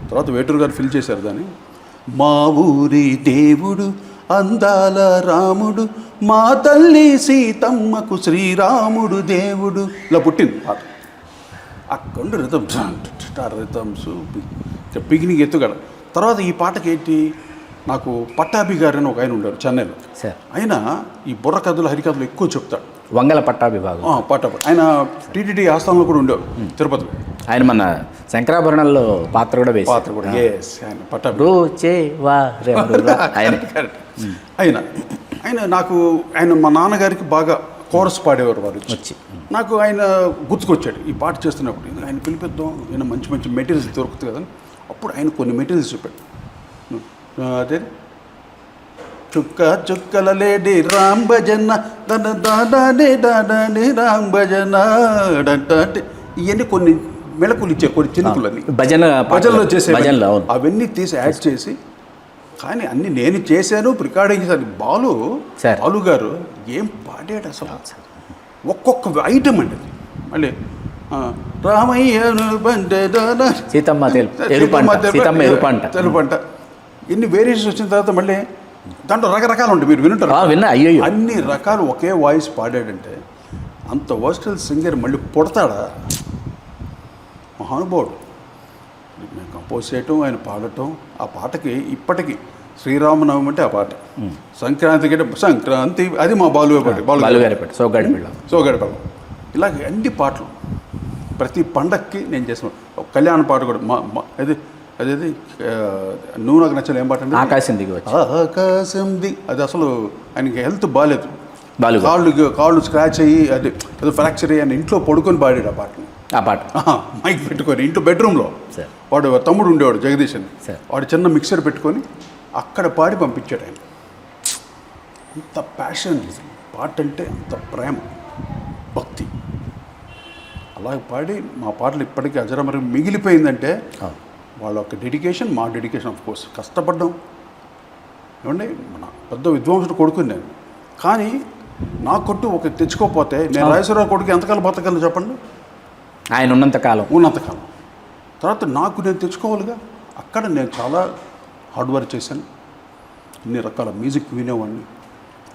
తర్వాత వేటూరు గారు ఫిల్ చేశారు దాన్ని. మా ఊరి దేవుడు అందాల రాముడు, మా తల్లి సీతమ్మకు శ్రీరాముడు దేవుడు, ఇలా పుట్టింది పాట. అక్కడ రిథమ్స్ బిగినింగ్ ఎత్తుగడ. తర్వాత ఈ పాటకి ఏంటి, నాకు పట్టాభి గారు అని ఒక ఆయన ఉండేవారు చెన్నైలో. సార్, ఆయన ఈ బుర్ర కథలు హరికథలు ఎక్కువ చెప్తాడు. వంగల పట్టాభిభాగం. పట్టాభి ఆయన టీటీడీ ఆస్థానంలో కూడా ఉండేవారు తిరుపతిలో. ఆయన మన శంకరాభరణంలో పాత్ర కూడా వేసి పాత్ర కూడా ఆయన పట్టాభి ఆయన ఆయన నాకు ఆయన మా నాన్నగారికి బాగా కోరస్ పాడేవారు వారు వచ్చి. నాకు ఆయన గుర్తుకొచ్చాడు ఈ పాట చేస్తున్నప్పుడు. ఆయన పిలిపిద్దాం, ఆయన మంచి మంచి మెటీరియల్స్ దొరుకుతుంది కదా. అప్పుడు ఆయన కొన్ని మెటీరియల్స్ చెప్పాడు. అదే చుక్క చుక్కల లేడి రామ్ భజన దన దాడే దాడే రామ్ భజన అంటే ఇవన్నీ కొన్ని మెళకులు ఇచ్చారు, కొన్ని చినుకులని భజనలో చేసే అవన్నీ తీసి యాడ్ చేసి. కానీ అన్ని నేను చేశాను, రికార్డింగ్ చేశాను. బాలు గారు ఏం పాడాడు అసలు, ఒక్కొక్క ఐటమ్ అండి అది. మళ్ళీ రామయ్య తెలుపంట ఇన్ని వేరియేషన్స్ వచ్చిన తర్వాత మళ్ళీ దాంట్లో రకరకాలు ఉంటాయి, మీరు వింటారు. అన్ని రకాలు ఒకే వాయిస్ పాడాడంటే అంత వర్స్టల్ సింగర్ మళ్ళీ పుడతాడా మహానుభావుడు. మేము కంపోజ్ చేయటం, ఆయన పాడటం. ఆ పాటకి ఇప్పటికీ శ్రీరామనవమి అంటే ఆ పాట, సంక్రాంతికి అంటే సంక్రాంతి అది మా బాలుగారి పాట, సోగాడిపల్లం. ఇలాగే అన్ని పాటలు ప్రతి పండక్కి నేను చేసిన. కళ్యాణ పాట కూడా అదేది నువ్వు నాకు నచ్చలేదు ఏం పాట అంటే ఆకాశం ది. అది అసలు ఆయనకి హెల్త్ బాగాలేదు, కాళ్ళు స్క్రాచ్ అయ్యి అది ఫ్రాక్చర్ అయ్యి ఆయన ఇంట్లో పడుకొని పాడాడు ఆ పాట మైక్ పెట్టుకొని ఇంట్లో బెడ్రూమ్లో. వాడు తమ్ముడు ఉండేవాడు జగదీష్ అని, వాడు చిన్న మిక్సర్ పెట్టుకొని అక్కడ పాడి పంపించాడు ఆయన. అంత ప్యాషన్ పాట అంటే, అంత ప్రేమ భక్తి. అలాగే పాడి మా పాటలు ఇప్పటికీ అజరామరం మిగిలిపోయిందంటే వాళ్ళ యొక్క డెడికేషన్, మా డెడికేషన్. ఆఫ్ కోర్స్ కష్టపడ్డాం ఏమండి. మన పెద్ద విద్వాంసుడు కొడుకుని నేను, కానీ నా కొట్టు ఒక తెచ్చుకోకపోతే నేను రాజేశ్వరరావు కొడుకు ఎంతకాలం బతకగలను చెప్పండి, ఆయన ఉన్నంతకాలం. తర్వాత నాకు నేను తెచ్చుకోవాలిగా. అక్కడ నేను చాలా హార్డ్ వర్క్ చేశాను. అన్ని రకాల మ్యూజిక్ వినేవాడిని.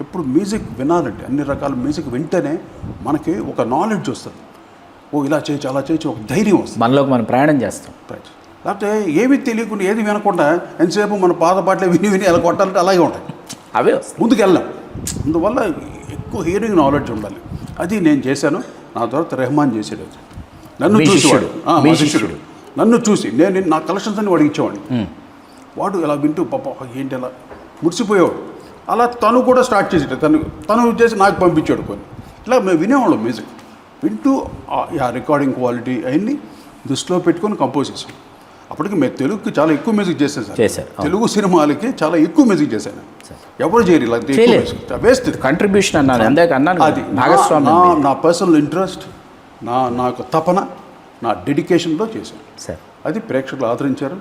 ఎప్పుడు మ్యూజిక్ వినాలంటే అన్ని రకాల మ్యూజిక్ వింటేనే మనకి ఒక నాలెడ్జ్ వస్తుంది. ఇలా చేయొచ్చు, అలా చేయొచ్చు, ఒక ధైర్యం వస్తుంది. మనలోకి మనం ప్రయాణం చేస్తాం. లేకపోతే ఏమీ తెలియకుండా ఏది వినకుండా ఎంతసేపు మన పాత పాటలే విని ఎలా కొట్టాలంటే అలాగే ఉంటాయి, అవే ముందుకు వెళ్ళాం. అందువల్ల ఎక్కువ హియరింగ్ నాలెడ్జ్ ఉండాలి. అది నేను చేశాను. నా తర్వాత రెహమాన్ చేసాడు. నన్ను చూసేవాడు, మా శిష్యుడు. నన్ను చూసి నేను నా కలెక్షన్స్ అన్ని వాడికి ఇచ్చేవాడిని. వాడు ఇలా వింటూ పాప ఏంటి అలా మురిసిపోయేవాడు. అలా తను కూడా స్టార్ట్ చేసాడు. తను చేసి నాకు పంపించాడు కొన్ని. ఇలా మేము వినేవాళ్ళం మ్యూజిక్ వింటూ ఆ రికార్డింగ్ క్వాలిటీ అవన్నీ దృష్టిలో పెట్టుకొని కంపోజ్ చేసాం. అప్పటికి మేము తెలుగుకి చాలా ఎక్కువ మ్యూజిక్ చేసాను సార్. తెలుగు సినిమాలకి చాలా ఎక్కువ మ్యూజిక్ చేశాను. ఎవరు చేయరు ఇలా వేస్ట్ కంట్రిబ్యూషన్ అన్నాను. అది నా పర్సనల్ ఇంట్రెస్ట్, నాకు తపన, నా డెడికేషన్లో చేశాను. అది ప్రేక్షకులు ఆదరించారు.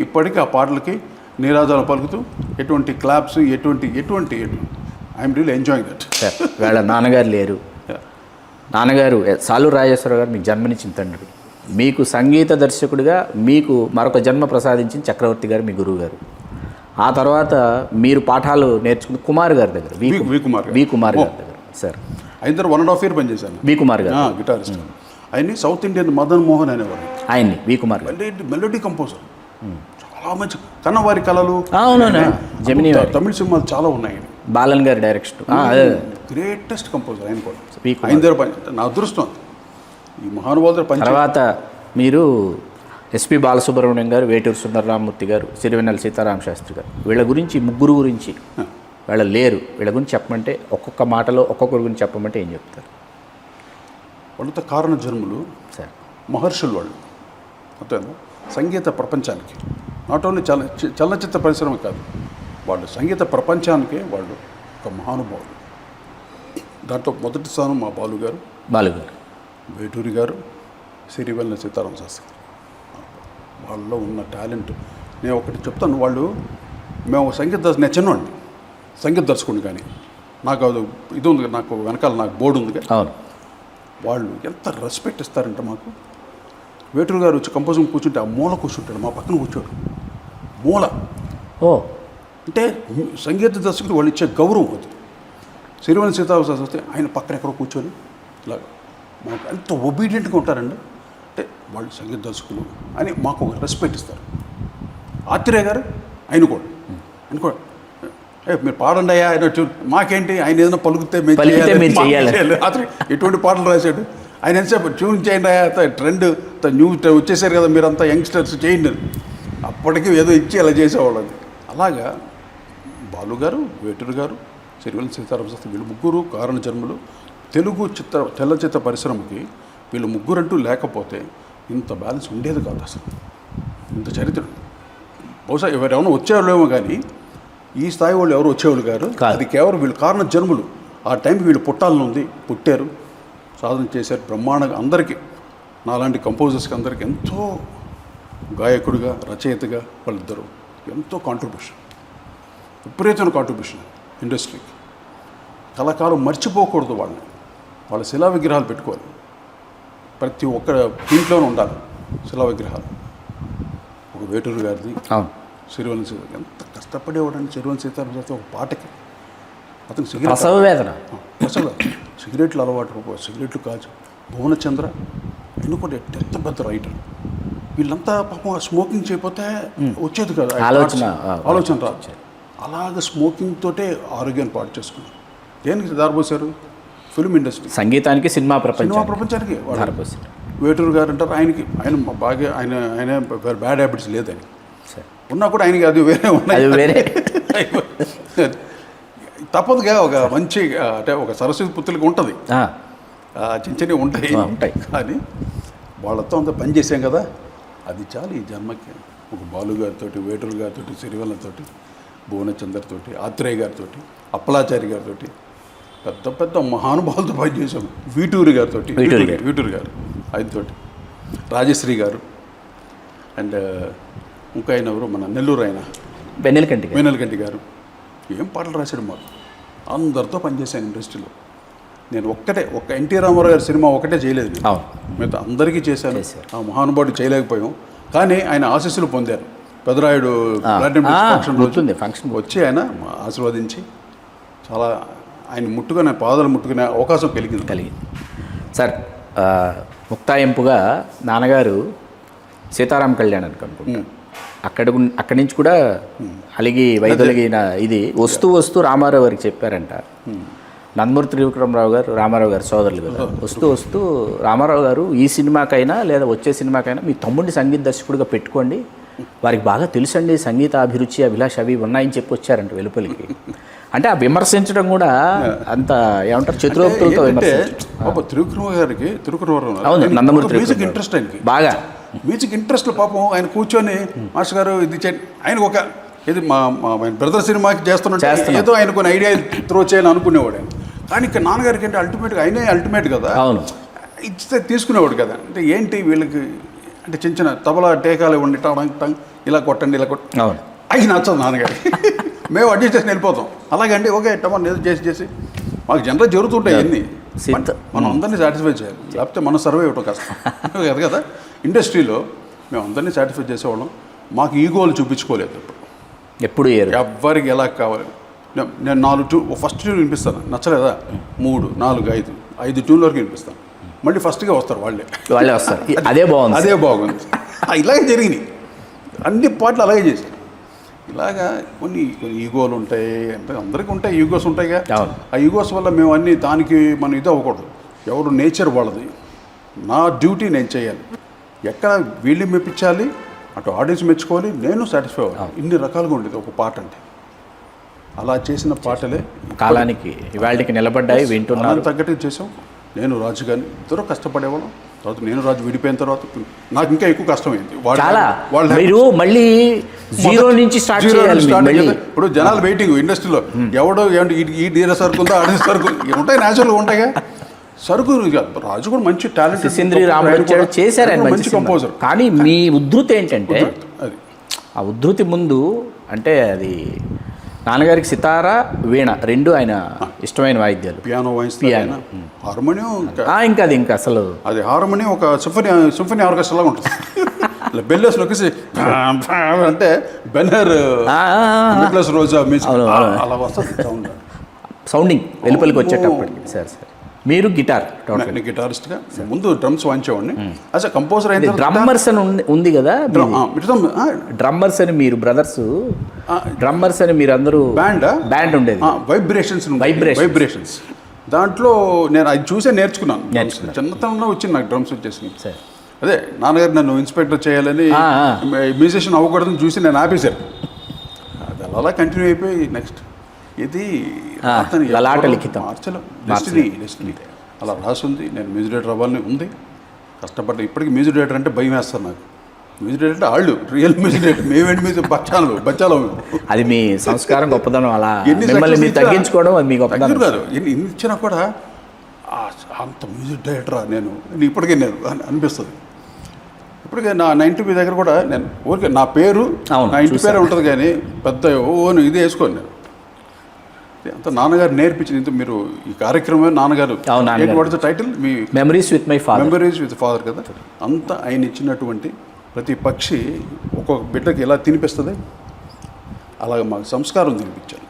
ఇప్పటికీ ఆ పాటలకి నీరాజాలు పలుకుతూ ఎటువంటి క్లాప్స్ ఎటువంటి ఐఎమ్ రియల్లీ ఎంజాయింగ్ దట్. వాళ్ళ నాన్నగారు లేరు. నాన్నగారు సాలూరు రాజేశ్వరరావు గారు మీకు జన్మనిచ్చిన తండ్రి. మీకు సంగీత దర్శకుడిగా మీకు మరొక జన్మ ప్రసాదించిన చక్రవర్తి గారు మీ గురువు గారు. ఆ తర్వాత మీరు పాఠాలు నేర్చుకున్న కుమార్ గారి దగ్గర, వి కుమార్ గారి దగ్గర. సార్ ఆయన దగ్గర 1.5 years పనిచేశాను. వి కుమార్ గారు గిటారిస్ట్. ఆయన్ని సౌత్ ఇండియన్ మదన్ మోహన్ అనేవారు. ఆయన్ని వి కుమార్ మెలోడీ కంపోజర్, చాలా మంచి. కన్నవారి కళలు, జమినీ తమిళ సినిమాలు చాలా ఉన్నాయి. బాలన్ గారి డైరెక్షన్, గ్రేటెస్ట్ కంపోజర్ ఆయన కూడా. ఆయన దగ్గర పని నా అదృష్టం. ఈ మహానుభావుల దగ్గర పని. తర్వాత మీరు ఎస్పి బాలసుబ్రహ్మణ్యం గారు, వేటూరు సుందరరామూర్తి గారు, సిరివెన్నెల సీతారామ శాస్త్రి గారు, వీళ్ళ గురించి ముగ్గురు గురించి వీళ్ళ లేరు. వీళ్ళ గురించి చెప్పమంటే ఒక్కొక్క మాటలో ఒక్కొక్కరి గురించి చెప్పమంటే ఏం చెప్తారు? వాళ్ళతో కారణ జన్ములు సార్, మహర్షులు వాళ్ళు. అంతేనా సంగీత ప్రపంచానికి, నాట్ ఓన్లీ చలనచిత్ర పరిశ్రమ కాదు, వాళ్ళు సంగీత ప్రపంచానికే వాళ్ళు ఒక మహానుభావులు. దాంట్లో మొదటి స్థానం మా బాలుగారు, వేటూరి గారు, సిరివెన్నెల సీతారామ శాస్త్రి. వాళ్ళలో ఉన్న టాలెంట్ నేను ఒకటి చెప్తాను. మేము సంగీత నేను చిన్నవాడిని, సంగీత దర్శకుడిని. కానీ నాకు అది ఇది ఉంది, నాకు వెనకాల నాకు బోర్డు ఉంది. అవును. వాళ్ళు ఎంత రెస్పెక్ట్ ఇస్తారంటే మాకు. వేటూరు గారు వచ్చి కంపోజింగ్ కూర్చుంటే ఆ మూల కూర్చుంటాడు, మా పక్కన కూర్చోడు. మూల ఓ అంటే సంగీత దర్శకుడు వాళ్ళు ఇచ్చే గౌరవం అది. సిరివెన్నెల సీతారామశాస్త్రి వస్తే ఆయన పక్కన ఎక్కడో కూర్చొని ఇలాగ మాకు ఎంత ఒబీడియంట్గా ఉంటారండి. అంటే వాళ్ళు సంగీత దర్శకులు అని మాకు ఒక రెస్పెక్ట్ ఇస్తారు. ఆత్రేయ గారు ఆయన కూడా మీరు పాడండి అయ్యా ఆయన మాకేంటి, ఆయన ఏదైనా పలికితే మేము చేయాలి. అతను ఎటువంటి పాటలు రాశాడు, ఆయన ఎంతసేపు ట్యూన్ చేయండి అయ్యా, ట్రెండ్ న్యూ వచ్చేసారు కదా మీరంతా యంగ్స్టర్స్ చేయండి. అప్పటికి ఏదో ఇచ్చి అలా చేసేవాళ్ళని. అలాగా బాలు గారు, వేటూరు గారు, సిరివెన్నెల సీతారామశాస్త్రి వీళ్ళు ముగ్గురు కారణ జన్మలు. తెలుగు చలనచిత్ర పరిశ్రమకి వీళ్ళు ముగ్గురంటూ లేకపోతే ఇంత బ్యాలెన్స్ ఉండేది కాదు అసలు, ఇంత చరిత్ర. బహుశా ఎవరెవరైనా వచ్చేవాళ్ళేమో కానీ ఈ స్థాయి వాళ్ళు ఎవరు వచ్చేవాళ్ళు కాదు. అది కేవలం వీళ్ళు కారణ జన్మలు. ఆ టైంకి వీళ్ళు పుట్టాలని ఉంది, పుట్టారు, సాధన చేశారు బ్రహ్మాండంగా. అందరికీ నాలాంటి కంపోజర్స్కి అందరికీ ఎంతో గాయకుడిగా, రచయితగా వాళ్ళిద్దరూ ఎంతో కాంట్రిబ్యూషన్, విపరీతమైన కాంట్రిబ్యూషన్ ఇండస్ట్రీకి. కళాకాలం మర్చిపోకూడదు వాళ్ళని. వాళ్ళ శిలా విగ్రహాలు పెట్టుకోవాలి, ప్రతి ఒక్క ఇంట్లోనూ ఉండాలి శిలా విగ్రహాలు. ఒక వేటూరు గారిది, సిరివెన్నెల సీతారామశాస్త్రి ఎంత కష్టపడేవాడండి సిరివెన్నెల సీతారామశాస్త్రి ఒక పాటకి. అతను సిగరెట్లు అలవాటు, సిగరెట్లు కాచు. భువనచంద్ర ఆయన కూడా ఎంత పెద్ద రైటర్. వీళ్ళంతా పాపం స్మోకింగ్ చేయకపోతే వచ్చేది కదా ఆలోచన రాదు. అలాగ స్మోకింగ్ తోటే ఆరోగ్యాన్ని పాటు చేసుకున్నారు. దేనికి దారిపోసారు? ఫిల్మ్ ఇండస్ట్రీ, సంగీతానికి, సినిమా ప్రపంచానికి దారిపోసారు. వేటూరు గారు అంటారు ఆయన బాగా ఆయన బ్యాడ్ హ్యాబిట్స్ లేదు ఆయన, ఉన్నా కూడా ఆయనకి అది వేరే ఉన్నాయి. తప్పదుగా ఒక మంచి అంటే ఒక సరస్వతి పుత్రులకి ఉంటుంది, చిన్న చిన్నవి ఉంటాయి. కానీ వాళ్ళతో అంతా పని చేసాం కదా, అది చాలు ఈ జన్మకి. ఒక బాలు గారితో, వేటూరు గారితో, సిరివెన్నెలతోటి, భువనచంద్రతో, ఆత్రేయ గారితో, అప్పలాచారి గారితో, పెద్ద పెద్ద మహానుభావులతో పనిచేసాం. వీటూరు గారితో, వీటూరు గారు ఆయనతోటి, రాజశ్రీ గారు, అండ్ ఇంకా ఆయన ఎవరు మన నెల్లూరు ఆయన వెన్నెలకంటి గారు. ఏం పాటలు రాశాడు మాకు. అందరితో పనిచేశాను ఇండస్ట్రీలో. నేను ఒక్క ఎన్టీ రామారావు గారి సినిమా ఒకటే చేయలేదు, మిగతా అందరికీ చేశాను. ఆ మహానుభావుడు చేయలేకపోయాం, కానీ ఆయన ఆశీస్సులు పొందారు. పెదరాయుడు ఫంక్షన్ వచ్చి ఆయన ఆశీర్వదించి చాలా ఆయన ముట్టుకునే పాదాలు ముట్టుకునే అవకాశం కలిగింది. సార్, ముక్తాయింపుగా నాన్నగారు సీతారామ కళ్యాణానికి అనుకుంటా అక్కడి నుంచి కూడా అలిగి వైదొలిగిన ఇది వస్తూ రామారావు గారికి చెప్పారంట. నందమూరి త్రివిక్రమరావు గారు రామారావు గారు సోదరులు కదా. వస్తూ రామారావు గారు ఈ సినిమాకైనా లేదా వచ్చే సినిమాకైనా మీ తమ్ముడిని సంగీత దర్శకుడిగా పెట్టుకోండి, వారికి బాగా తెలుసండి సంగీత అభిరుచి అభిలాష అవి ఉన్నాయని చెప్పి వచ్చారంట వెలుపలికి. అంటే ఆ విమర్శించడం కూడా అంత ఏమంటారు చతురోక్తులతో మ్యూజిక్ ఇంట్రెస్ట్ ఆయనకి బాగా. మ్యూజిక్ ఇంట్రెస్ట్ పాపం ఆయన కూర్చొని మాస్టర్ గారు ఇది ఆయన ఒక ఇది మా బ్రదర్ సినిమాకి చేస్తున్నట్టు ఏదో ఆయన కొన్ని ఐడియా త్రో చేయాలని అనుకునేవాడు ఆయన. కానీ ఇక్కడ నాన్నగారికి అంటే అల్టిమేట్గా ఆయనే అల్టిమేట్ కదా, ఇస్తే తీసుకునేవాడు కదా. అంటే ఏంటి వీళ్ళకి అంటే చిన్న చిన్న తబలా టేకాలు ఇవ్వండి, ఇలా కొట్టండి ఇలా అవి నచ్చదు నాన్నగారికి. మేము అడ్జస్ట్ చేసి వెళ్ళిపోతాం. అలాగండి ఓకే టమా ఏదో చేసి మాకు జనరల్ జరుగుతుంటాయి అన్నీ. మనం అందరినీ సాటిస్ఫై చేయాలి, లేకపోతే మనం సర్వే ఇవ్వటం కష్టం కదా కదా. ఇండస్ట్రీలో మేము అందరినీ సాటిస్ఫై చేసేవాళ్ళం. మాకు ఈగోలు చూపించుకోలేదు ఎప్పుడు ఎవ్వరికి ఎలా కావాలి. నేను 4 ఫస్ట్ ట్యూన్ వినిపిస్తాను, నచ్చలేదా 3, 4, 5 ట్యూన్ల వరకు వినిపిస్తాను. మళ్ళీ ఫస్ట్గా వస్తారు వాళ్ళే వస్తారు. అదే బాగుంది. ఇలాగే జరిగినాయి అన్ని పాటలు, అలాగే చేశారు. ఇలాగా కొన్ని ఈగోలు ఉంటాయి అంటే అందరికీ ఉంటాయి, ఈగోస్ ఉంటాయిగా. ఆ ఈగోస్ వల్ల మేము అన్నీ దానికి మనం ఇది అవ్వకూడదు. ఎవరు నేచర్ వాళ్ళది, నా డ్యూటీ నేను చేయాలి. ఎక్కడ వీళ్ళు మెప్పించాలి, అటు ఆడియన్స్ మెచ్చుకోవాలి, నేను సాటిస్ఫై అవ్వాలి. ఇన్ని రకాలుగా ఉండేది ఒక పాట అంటే. అలా చేసిన పాటలే కాలానికి ఇవాళకి నిలబడ్డాయి, వింటున్నారు. తగ్గట్టుగా చేసాం. నేను రాజు కానీ ఇద్దరు కష్టపడేవాళ్ళం. తర్వాత నేను రాజు విడిపోయిన తర్వాత నాకు ఇంకా ఎక్కువ కష్టమైంది. వాళ్ళు మళ్ళీ జీరో నుంచి స్టార్ట్ చేయాలి. ఇప్పుడు జనాలు వెయిటింగ్ ఇండస్ట్రీలో ఎవడో ఈ డీర సరుకు ఉందా, ఆడే సరుకు ఉంటాయి, న్యాచురల్గా ఉంటాయిగా. సరుకు రాజు కూడా మంచి టాలెంట్, చేశారు మంచి కంపోజర్. కానీ మీ ఉద్ధృతి ఏంటంటే, ఆ ఉద్ధృతి ముందు అంటే అది నాన్నగారికి సితారా వీణ రెండు ఆయన ఇష్టమైన వాయిద్యాలు. పియానో వాయిస్తాను, హార్మోనియం ఇంకా అది ఇంకా అసలు అది హార్మోనియం ఒక సింఫనీ ఆర్కెస్ట్రా లాగా ఉంటుంది. ఇలా బెల్లేసి నొక్కేసి అంటే బెన్నర్ నిక్లస్ రోజా మ్యూజిక్ అలా వస్తుంది సౌండ్, సౌండింగ్ వెలుపలికి వచ్చేటప్పటికి. సరే సరే, మీరు గిటార్ టోటల్ గిటారిస్ట్గా ముందు డ్రమ్స్ వాయించేవాడిని. అసలు కంపోజర్ అయిన డ్రమ్మర్స్ అని ఉంది కదా, డ్రమ్మర్స్ అని మీరు బ్రదర్స్ డ్రమ్మర్స్ అని మీరు అందరూ బ్యాండ్ ఉండేది, వైబ్రేషన్స్ దాంట్లో నేను అది చూసే నేర్చుకున్నాను. చిన్నతనంలో వచ్చింది నాకు డ్రమ్స్ వచ్చేసింది. అదే నాన్నగారు నన్ను ఇన్స్పెక్టర్ చేయాలని, మ్యూజిషియన్ అవ్వకూడదని చూసి నేను ఆపేశాను. అది అలా కంటిన్యూ అయిపోయి నెక్స్ట్ ఇది లలాట లిఖితం డెస్టినీ అలా రాసుంది. నేను మ్యూజిక్ డైరెక్టర్ అవ్వాలని ఉంది, కష్టపడ్డా. ఇప్పటికీ మ్యూజిక్ డైరెక్టర్ అంటే భయం వేస్తారు నాకు. మ్యూజిక్ డైరెక్టర్ అంటే వాళ్ళు రియల్ మ్యూజిక్ డైరెక్టర్, మేమేంటి మ్యూజిక్ బచ్చాలో అది మీ సంస్కారం గొప్పదనం. అలా మిమ్మల్ని మీరు తగ్గించుకోవడం అది మీ గొప్పదనం కాదు. ఎన్ని ఇచ్చినా కూడా అంత మ్యూజిక్ డైరెక్టరా నేను ఇప్పటికే నేను అనిపిస్తుంది. ఇప్పటికే నా 90 దగ్గర కూడా నేను ఊరికే నా పేరు నా ఇంటి పేరే ఉంటుంది, కానీ పెద్ద ఇది వేసుకోను నేను. అంత నాన్నగారు నేర్పించింది. ఇంత మీరు ఈ కార్యక్రమం నాన్నగారు title me memories with my father కదా. అంత ఆయన ఇచ్చినటువంటి ప్రతి పక్షి ఒక్కొక్క బిడ్డకి ఎలా తినిపిస్తుంది, అలాగ మాకు సంస్కారం తినిపించారు.